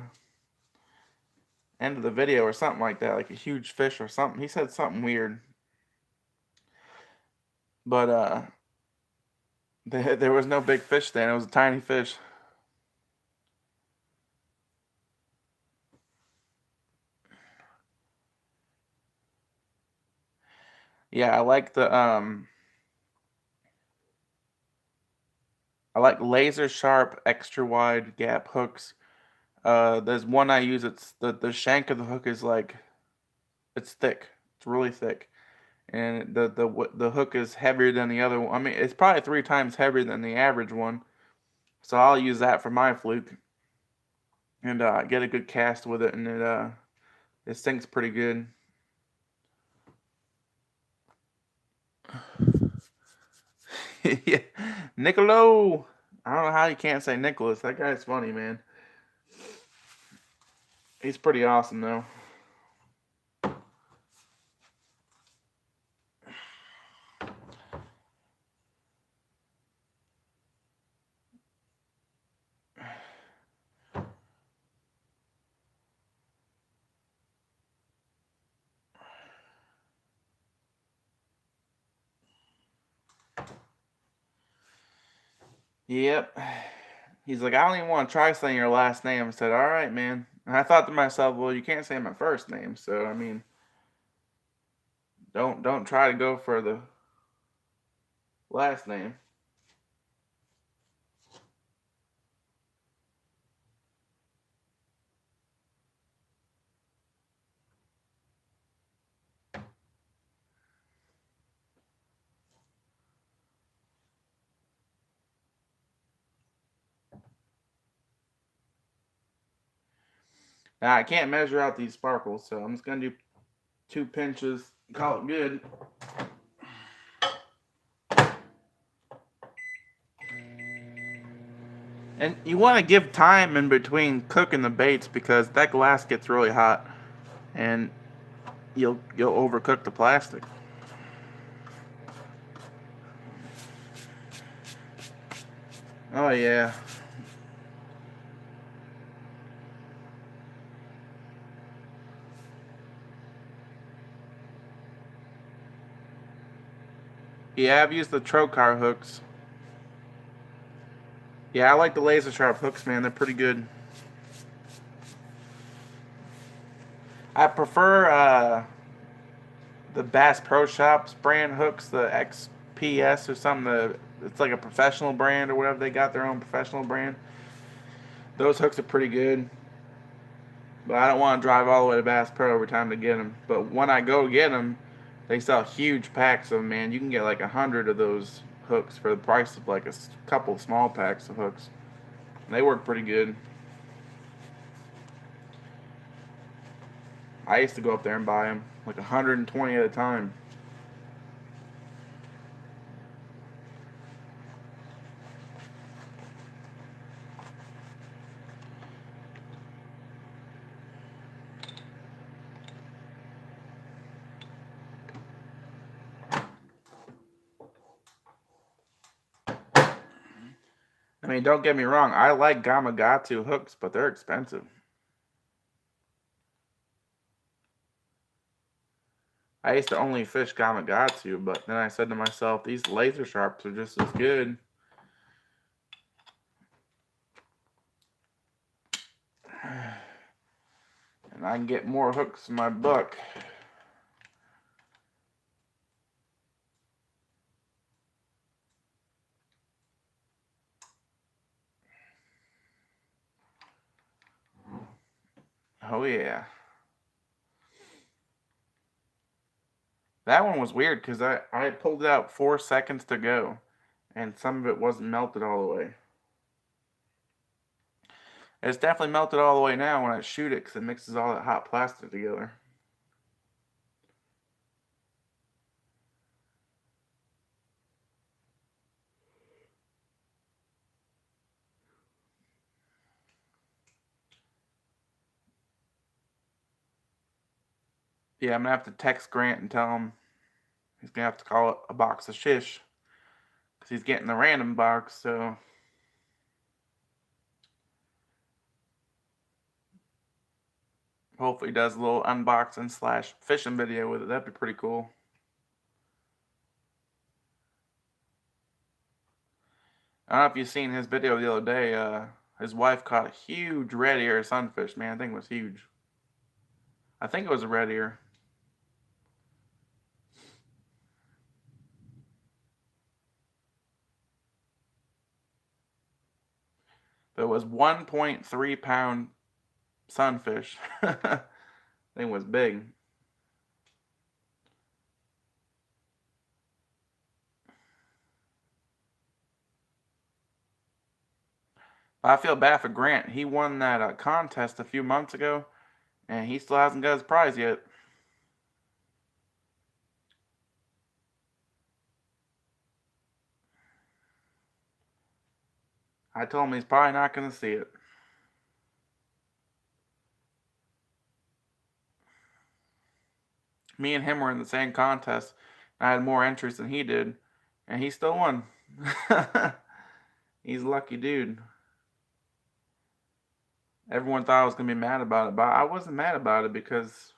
end of the video or something like that, like a huge fish or something." He said something weird. But there was no big fish then. It was a tiny fish. Yeah, I like laser sharp, extra wide gap hooks. There's one I use. It's the shank of the hook is like it's thick. It's really thick, and the hook is heavier than the other one. I mean, it's probably 3 times heavier than the average one. So I'll use that for my fluke, and get a good cast with it, and it sinks pretty good. Yeah, Niccolo. I don't know how you can't say Nicholas. That guy's funny, man. He's pretty awesome though. Yep. He's like, I don't even want to try saying your last name. I said, all right, man. And I thought to myself, well, you can't say my first name, so I mean, don't try to go for the last name. Now I can't measure out these sparkles, so I'm just gonna do 2 pinches, call it good. And you want to give time in between cooking the baits because that glass gets really hot, and you'll overcook the plastic. Oh yeah. Yeah, I've used the Trocar hooks. Yeah, I like the laser sharp hooks, man. They're pretty good. I prefer the Bass Pro Shops brand hooks, the XPS or something. It's like a professional brand or whatever. They got their own professional brand. Those hooks are pretty good. But I don't want to drive all the way to Bass Pro every time to get them. But when I go get them, they sell huge packs of them, man. You can get like 100 of those hooks for the price of like a couple small packs of hooks. And they work pretty good. I used to go up there and buy them, like 120 at a time. I mean, don't get me wrong, I like Gamakatsu hooks, but they're expensive. I used to only fish Gamakatsu, but then I said to myself, these laser sharps are just as good. And I can get more hooks in my buck. Oh yeah. That one was weird because I pulled it out 4 seconds to go, and some of it wasn't melted all the way. It's definitely melted all the way now when I shoot it because it mixes all that hot plastic together. Yeah, I'm gonna have to text Grant and tell him he's gonna have to call it a box of shish because he's getting the random box. So hopefully he does a little unboxing / fishing video with it. That'd be pretty cool. I don't know if you've seen his video the other day. His wife caught a huge red ear sunfish. Man, I think it was huge. I think it was a red ear. But it was 1.3 pound sunfish. Thing was big. I feel bad for Grant. He won that contest a few months ago, and he still hasn't got his prize yet. I told him he's probably not going to see it. Me and him were in the same contest. I had more entries than he did, and he still won. He's a lucky dude. Everyone thought I was going to be mad about it, but I wasn't mad about it because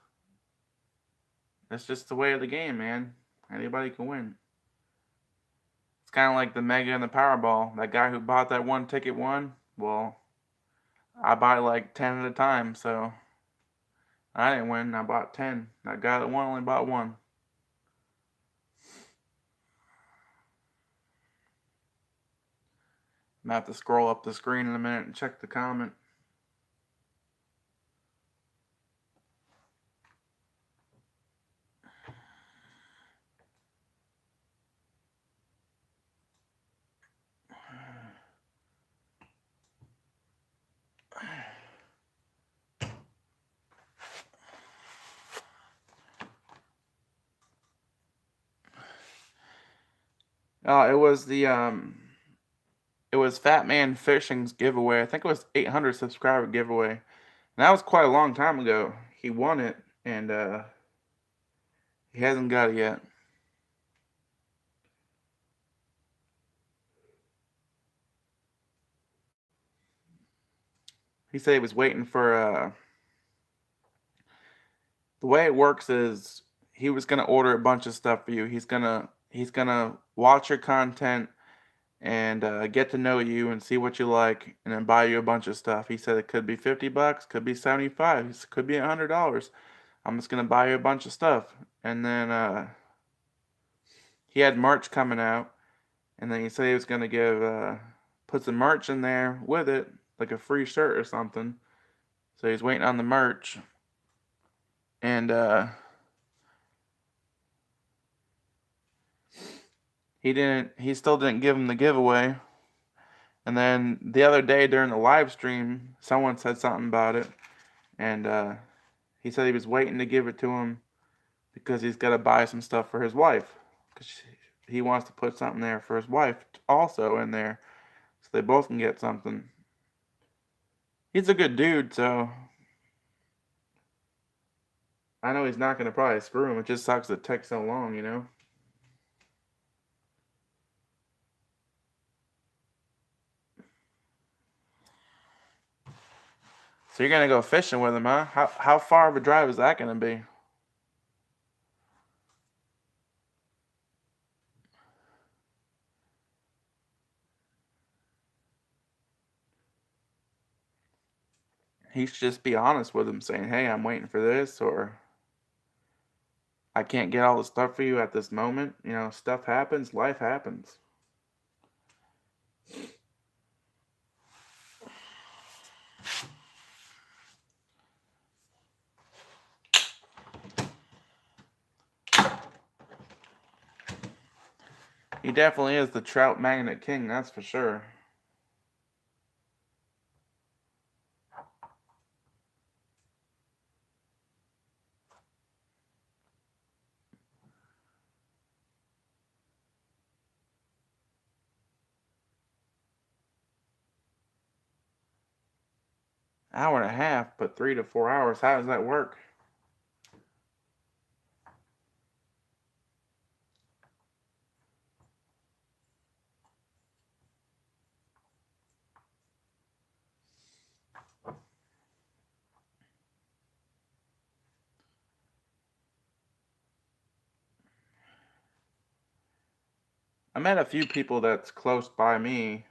that's just the way of the game, man. Anybody can win. It's kind of like the Mega and the Powerball. That guy who bought that one ticket won. Well, I buy like 10 at a time, so I didn't win. I bought 10. That guy that won only bought one. I'm going to have to scroll up the screen in a minute and check the comment. It was Fat Man Fishing's giveaway. I think it was 800 subscriber giveaway. And that was quite a long time ago. He won it, and he hasn't got it yet. He said he was waiting for the way it works is he was gonna order a bunch of stuff for you. He's gonna watch your content and get to know you and see what you like, and then buy you a bunch of stuff. He said it could be $50, could be 75, it could be $100. I'm just gonna buy you a bunch of stuff, and then he had merch coming out, and then he said he was gonna put some merch in there with it, like a free shirt or something. So he's waiting on the merch, and he still didn't give him the giveaway. And then the other day during the live stream, someone said something about it, and he said he was waiting to give it to him because he's got to buy some stuff for his wife. Because he wants to put something there for his wife also in there, so they both can get something. He's a good dude, so I know he's not going to probably screw him. It just sucks it takes so long, you know? So you're going to go fishing with him, huh? How far of a drive is that going to be? He should just be honest with him, saying, hey, I'm waiting for this, or I can't get all the stuff for you at this moment. You know, stuff happens, life happens. He definitely is the trout magnet king, that's for sure. Hour and a half, but 3 to 4 hours. How does that work? I met a few people that's close by me,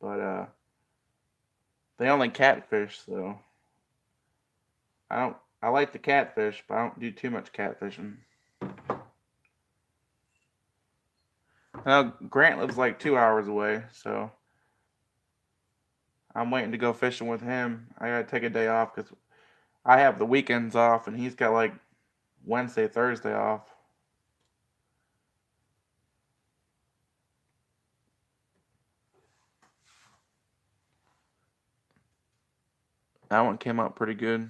but they only catfish, so I like the catfish, but I don't do too much catfishing. Now Grant lives like 2 hours away, so I'm waiting to go fishing with him. I gotta take a day off because I have the weekends off, and he's got like Wednesday, Thursday off. That one came out pretty good.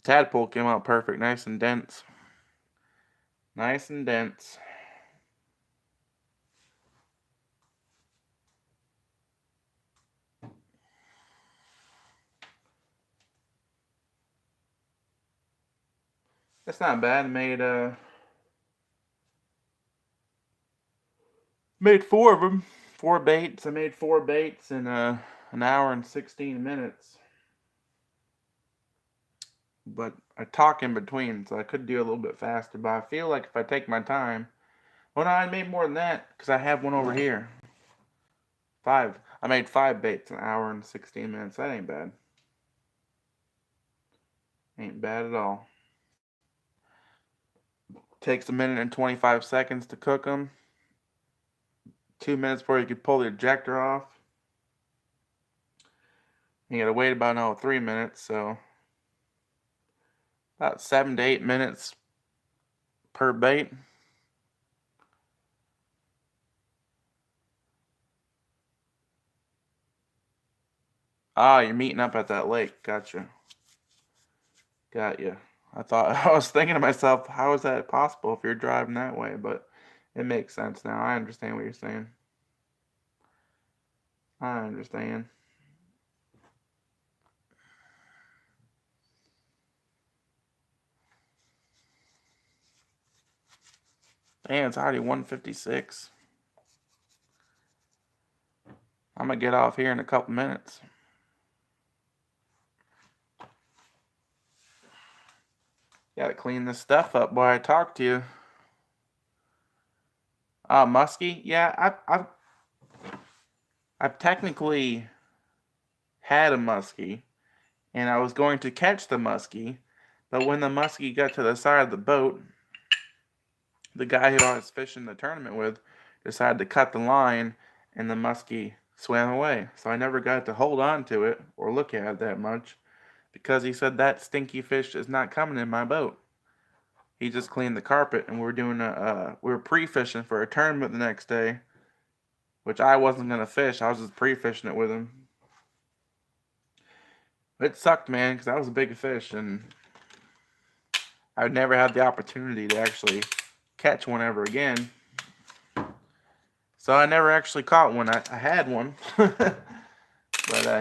Tadpole came out perfect, nice and dense. Nice and dense. That's not bad. Made 4 of them. 4 baits. I made 4 baits in an hour and 16 minutes. But I talk in between, so I could do a little bit faster. But I feel like if I take my time, well, no, I made more than that because I have one over here. 5. I made 5 baits in an hour and 16 minutes. That ain't bad. Ain't bad at all. Takes a minute and 25 seconds to cook them. 2 minutes before you can pull the ejector off. You gotta wait about 3 minutes, so about 7 to 8 minutes per bait. Ah, you're meeting up at that lake. Gotcha. Got you. I was thinking to myself, how is that possible if you're driving that way? But it makes sense now. I understand what you're saying. I understand. Damn, it's already 1:56. I'm gonna get off here in a couple minutes. Gotta clean this stuff up while I talk to you. Muskie? Yeah, I've technically had a muskie, and I was going to catch the muskie, but when the muskie got to the side of the boat, the guy who I was fishing the tournament with decided to cut the line, and the muskie swam away. So I never got to hold on to it or look at it that much because he said that stinky fish is not coming in my boat. He just cleaned the carpet, and we were pre-fishing for a tournament the next day. which I wasn't going to fish. I was just pre-fishing it with him. It sucked, man, because that was a big fish, and I'd never had the opportunity to actually catch one ever again. So I never actually caught one. I had one, but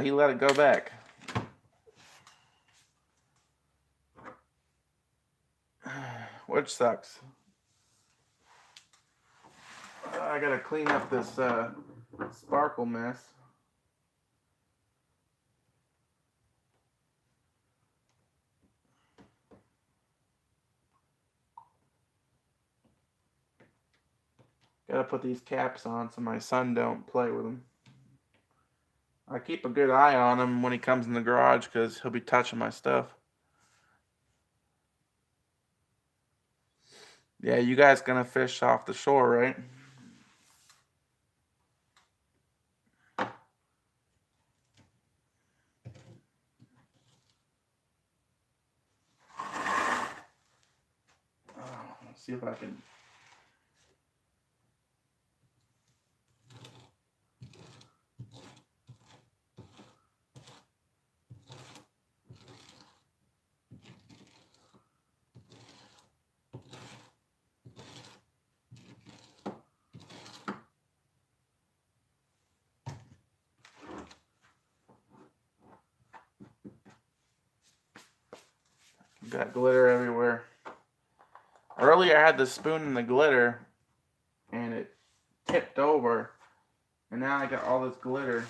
he let it go back. Which sucks. I gotta clean up this sparkle mess. Gotta put these caps on so my son don't play with them. I keep a good eye on him when he comes in the garage because he'll be touching my stuff. Yeah, you guys gonna fish off the shore, right? Let's see if I can. Got glitter everywhere. Earlier I had the spoon in the glitter and it tipped over, and now I got all this glitter.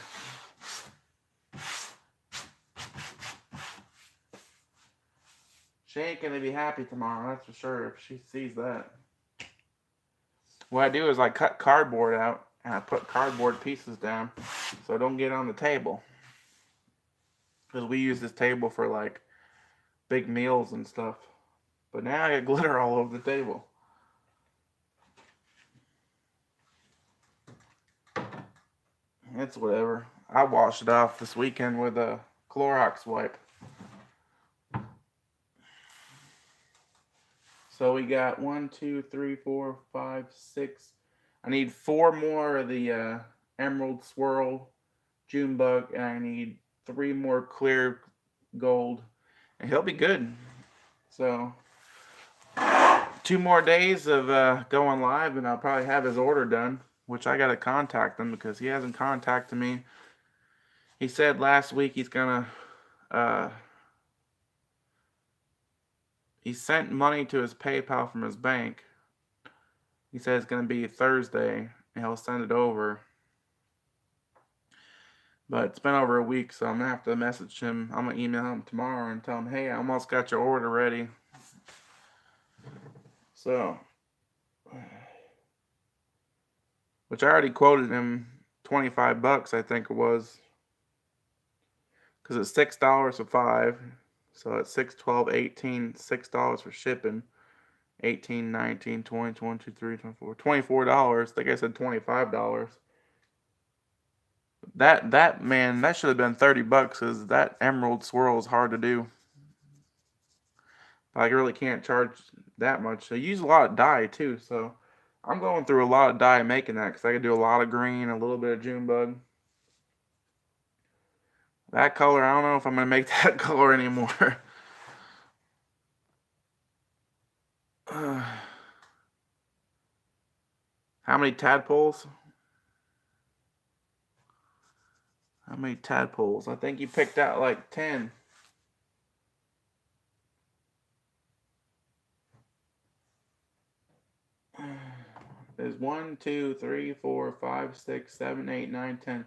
She ain't gonna be happy tomorrow, that's for sure, if she sees that. What I do is I cut cardboard out and I put cardboard pieces down so it don't get on the table. Because we use this table for like big meals and stuff. But now I got glitter all over the table. It's whatever. I washed it off this weekend with a Clorox wipe. So we got 1, 2, 3, 4, 5, 6. I need 4 more of the Emerald Swirl June Bug, and I need 3 more clear gold, and he'll be good. So 2 more days of going live, and I'll probably have his order done, which I got to contact him because he hasn't contacted me. He said last week he's going to... he sent money to his PayPal from his bank. He said it's going to be Thursday, and he'll send it over. But it's been over a week, so I'm going to have to message him. I'm going to email him tomorrow and tell him, hey, I almost got your order ready. So, which I already quoted him $25, I think it was. Because it's $6 for 5. So it's 6, 12, 18, $6 for shipping. 18, 19, 20, 22, 23, 24, $24. I think I said $25. That man, that should have been $30 because that emerald swirl is hard to do. I really can't charge that much. I use a lot of dye too, so I'm going through a lot of dye making that because I can do a lot of green, a little bit of June bug. That color, I don't know if I'm going to make that color anymore. How many tadpoles? How many tadpoles? I think you picked out like 10. There's 1, 2, 3, 4, 5, 6, 7, 8, 9, 10.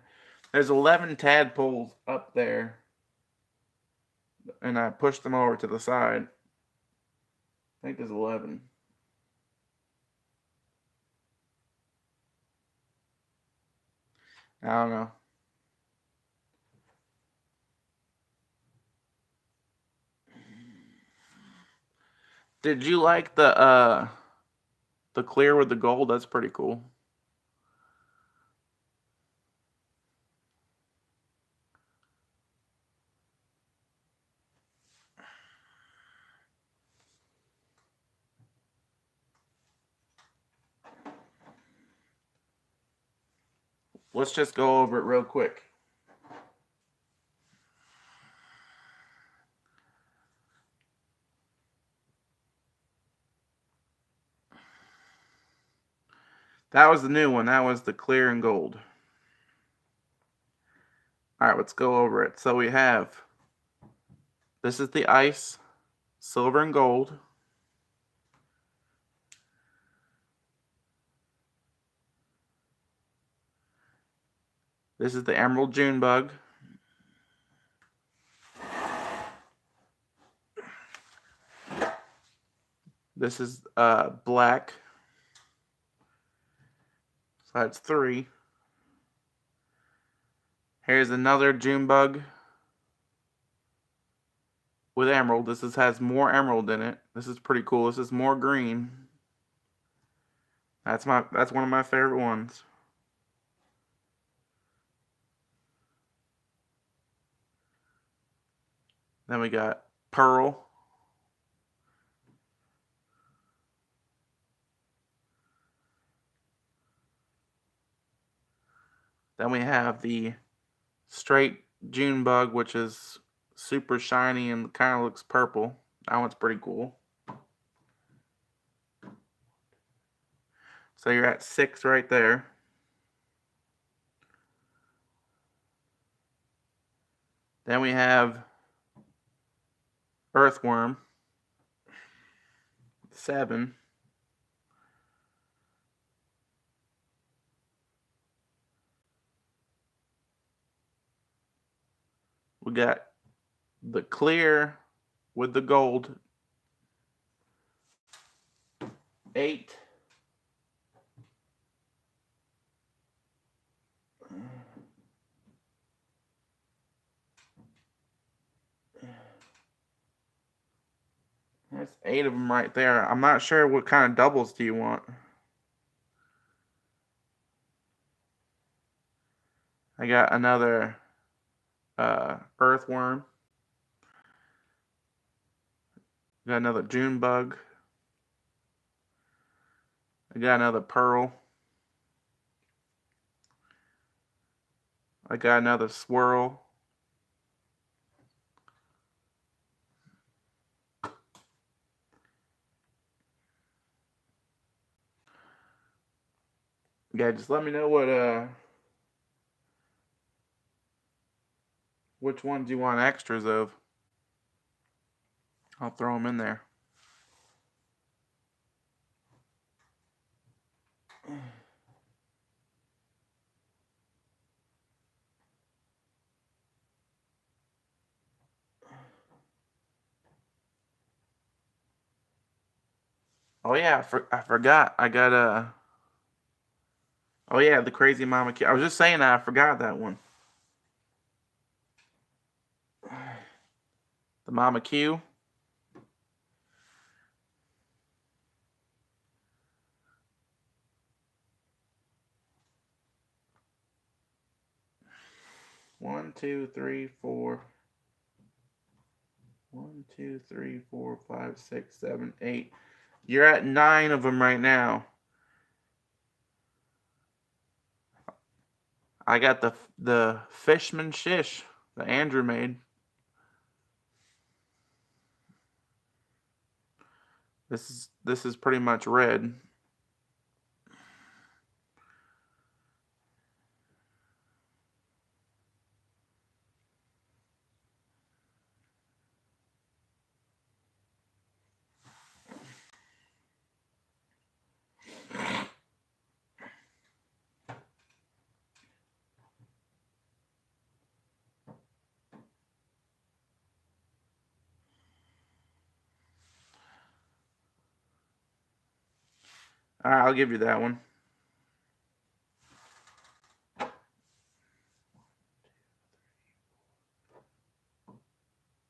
There's 11 tadpoles up there. And I pushed them over to the side. I think there's 11. I don't know. Did you like the clear with the gold? That's pretty cool. let's just go over it real quick. That was the new one. That was the clear and gold. All right, let's go over it. So we have, this is the ice, silver and gold. This is the emerald June bug. This is black. So that's 3. Here's another June bug with emerald. This has more emerald in it. This is pretty cool. This is more green. That's one of my favorite ones. Then we got pearl. Then we have the straight June bug, which is super shiny and kind of looks purple. That one's pretty cool. So you're at 6 right there. Then we have earthworm, 7. We got the clear with the gold, 8. That's 8 of them right there. I'm not sure what kind of doubles do you want. I got another earthworm. Got another June bug. I got another pearl. I got another swirl. Yeah, just let me know which ones you want extras of. I'll throw them in there. Oh yeah, I forgot. I got oh yeah, the crazy Mama Q. I was just saying that I forgot that one. The Mama Q. One, two, three, four. 1, 2, 3, 4, 5, 6, 7, 8. You're at 9 of them right now. I got the Fishman Shish that Andrew made. This is pretty much red. All right, I'll give you that one.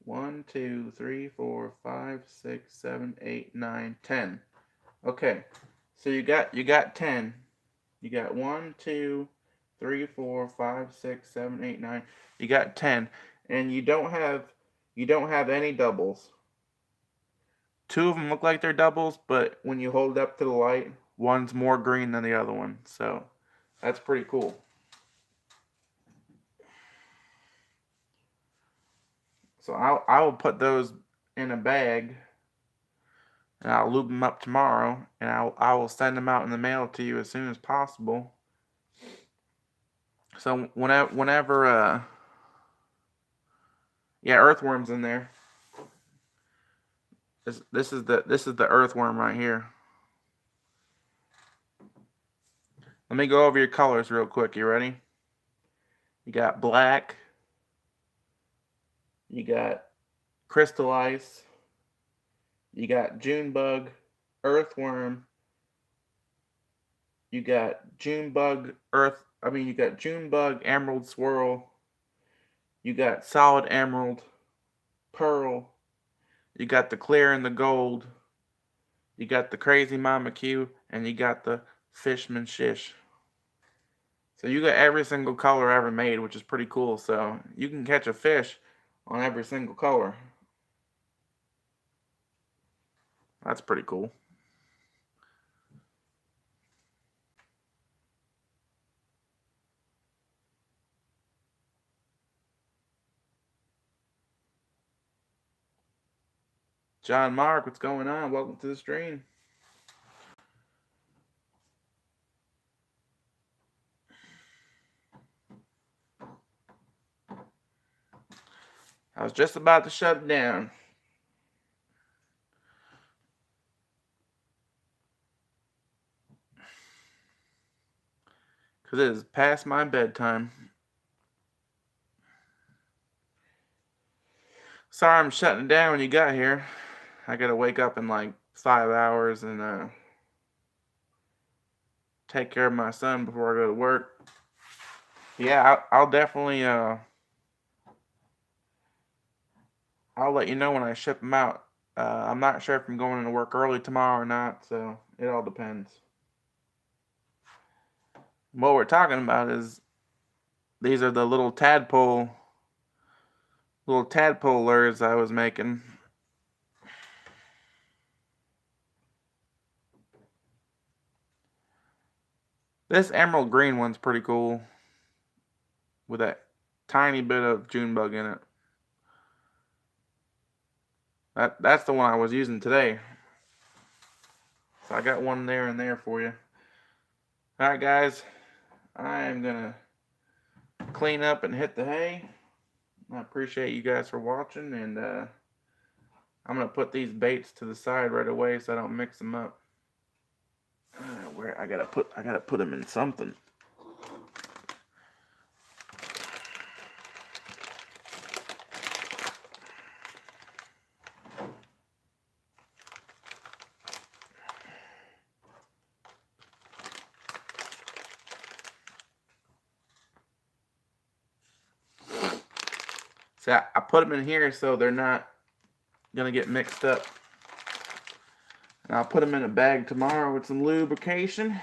One, 2, 3, 4, 5, 6, 7, 8, 9, 10. Okay, so you got 10. You got 1, 2, 3, 4, 5, 6, 7, 8, 9. You got 10, and you don't have any doubles. 2 of them look like they're doubles, but when you hold it up to the light, one's more green than the other one. So that's pretty cool. So I will put those in a bag, and I'll lube them up tomorrow, and I will send them out in the mail to you as soon as possible. So whenever yeah, earthworm's in there. This is the earthworm right here. Let me go over your colors real quick. You ready? You got black. You got crystal ice. You got Junebug, earthworm. You got Junebug, you got Junebug, emerald swirl. You got solid emerald, pearl. You got the clear and the gold. You got the crazy Mama Q, and you got the Fishman Shish. So you got every single color ever made, which is pretty cool. So you can catch a fish on every single color. That's pretty cool. John Mark, what's going on? Welcome to the stream. I was just about to shut it down. Because it is past my bedtime. Sorry I'm shutting it down when you got here. I gotta wake up in like 5 hours and take care of my son before I go to work. Yeah, I'll definitely I'll let you know when I ship them out. I'm not sure if I'm going to work early tomorrow or not, so it all depends. What we're talking about is these are the little tadpole lures I was making. This emerald green one's pretty cool with that tiny bit of Junebug in it. That's the one I was using today. So I got one there and there for you. Alright guys, I am gonna clean up and hit the hay. I appreciate you guys for watching, and I'm gonna put these baits to the side right away so I don't mix them up. Where I gotta put them in something. See, I put them in here so they're not gonna get mixed up. And I'll put them in a bag tomorrow with some lubrication.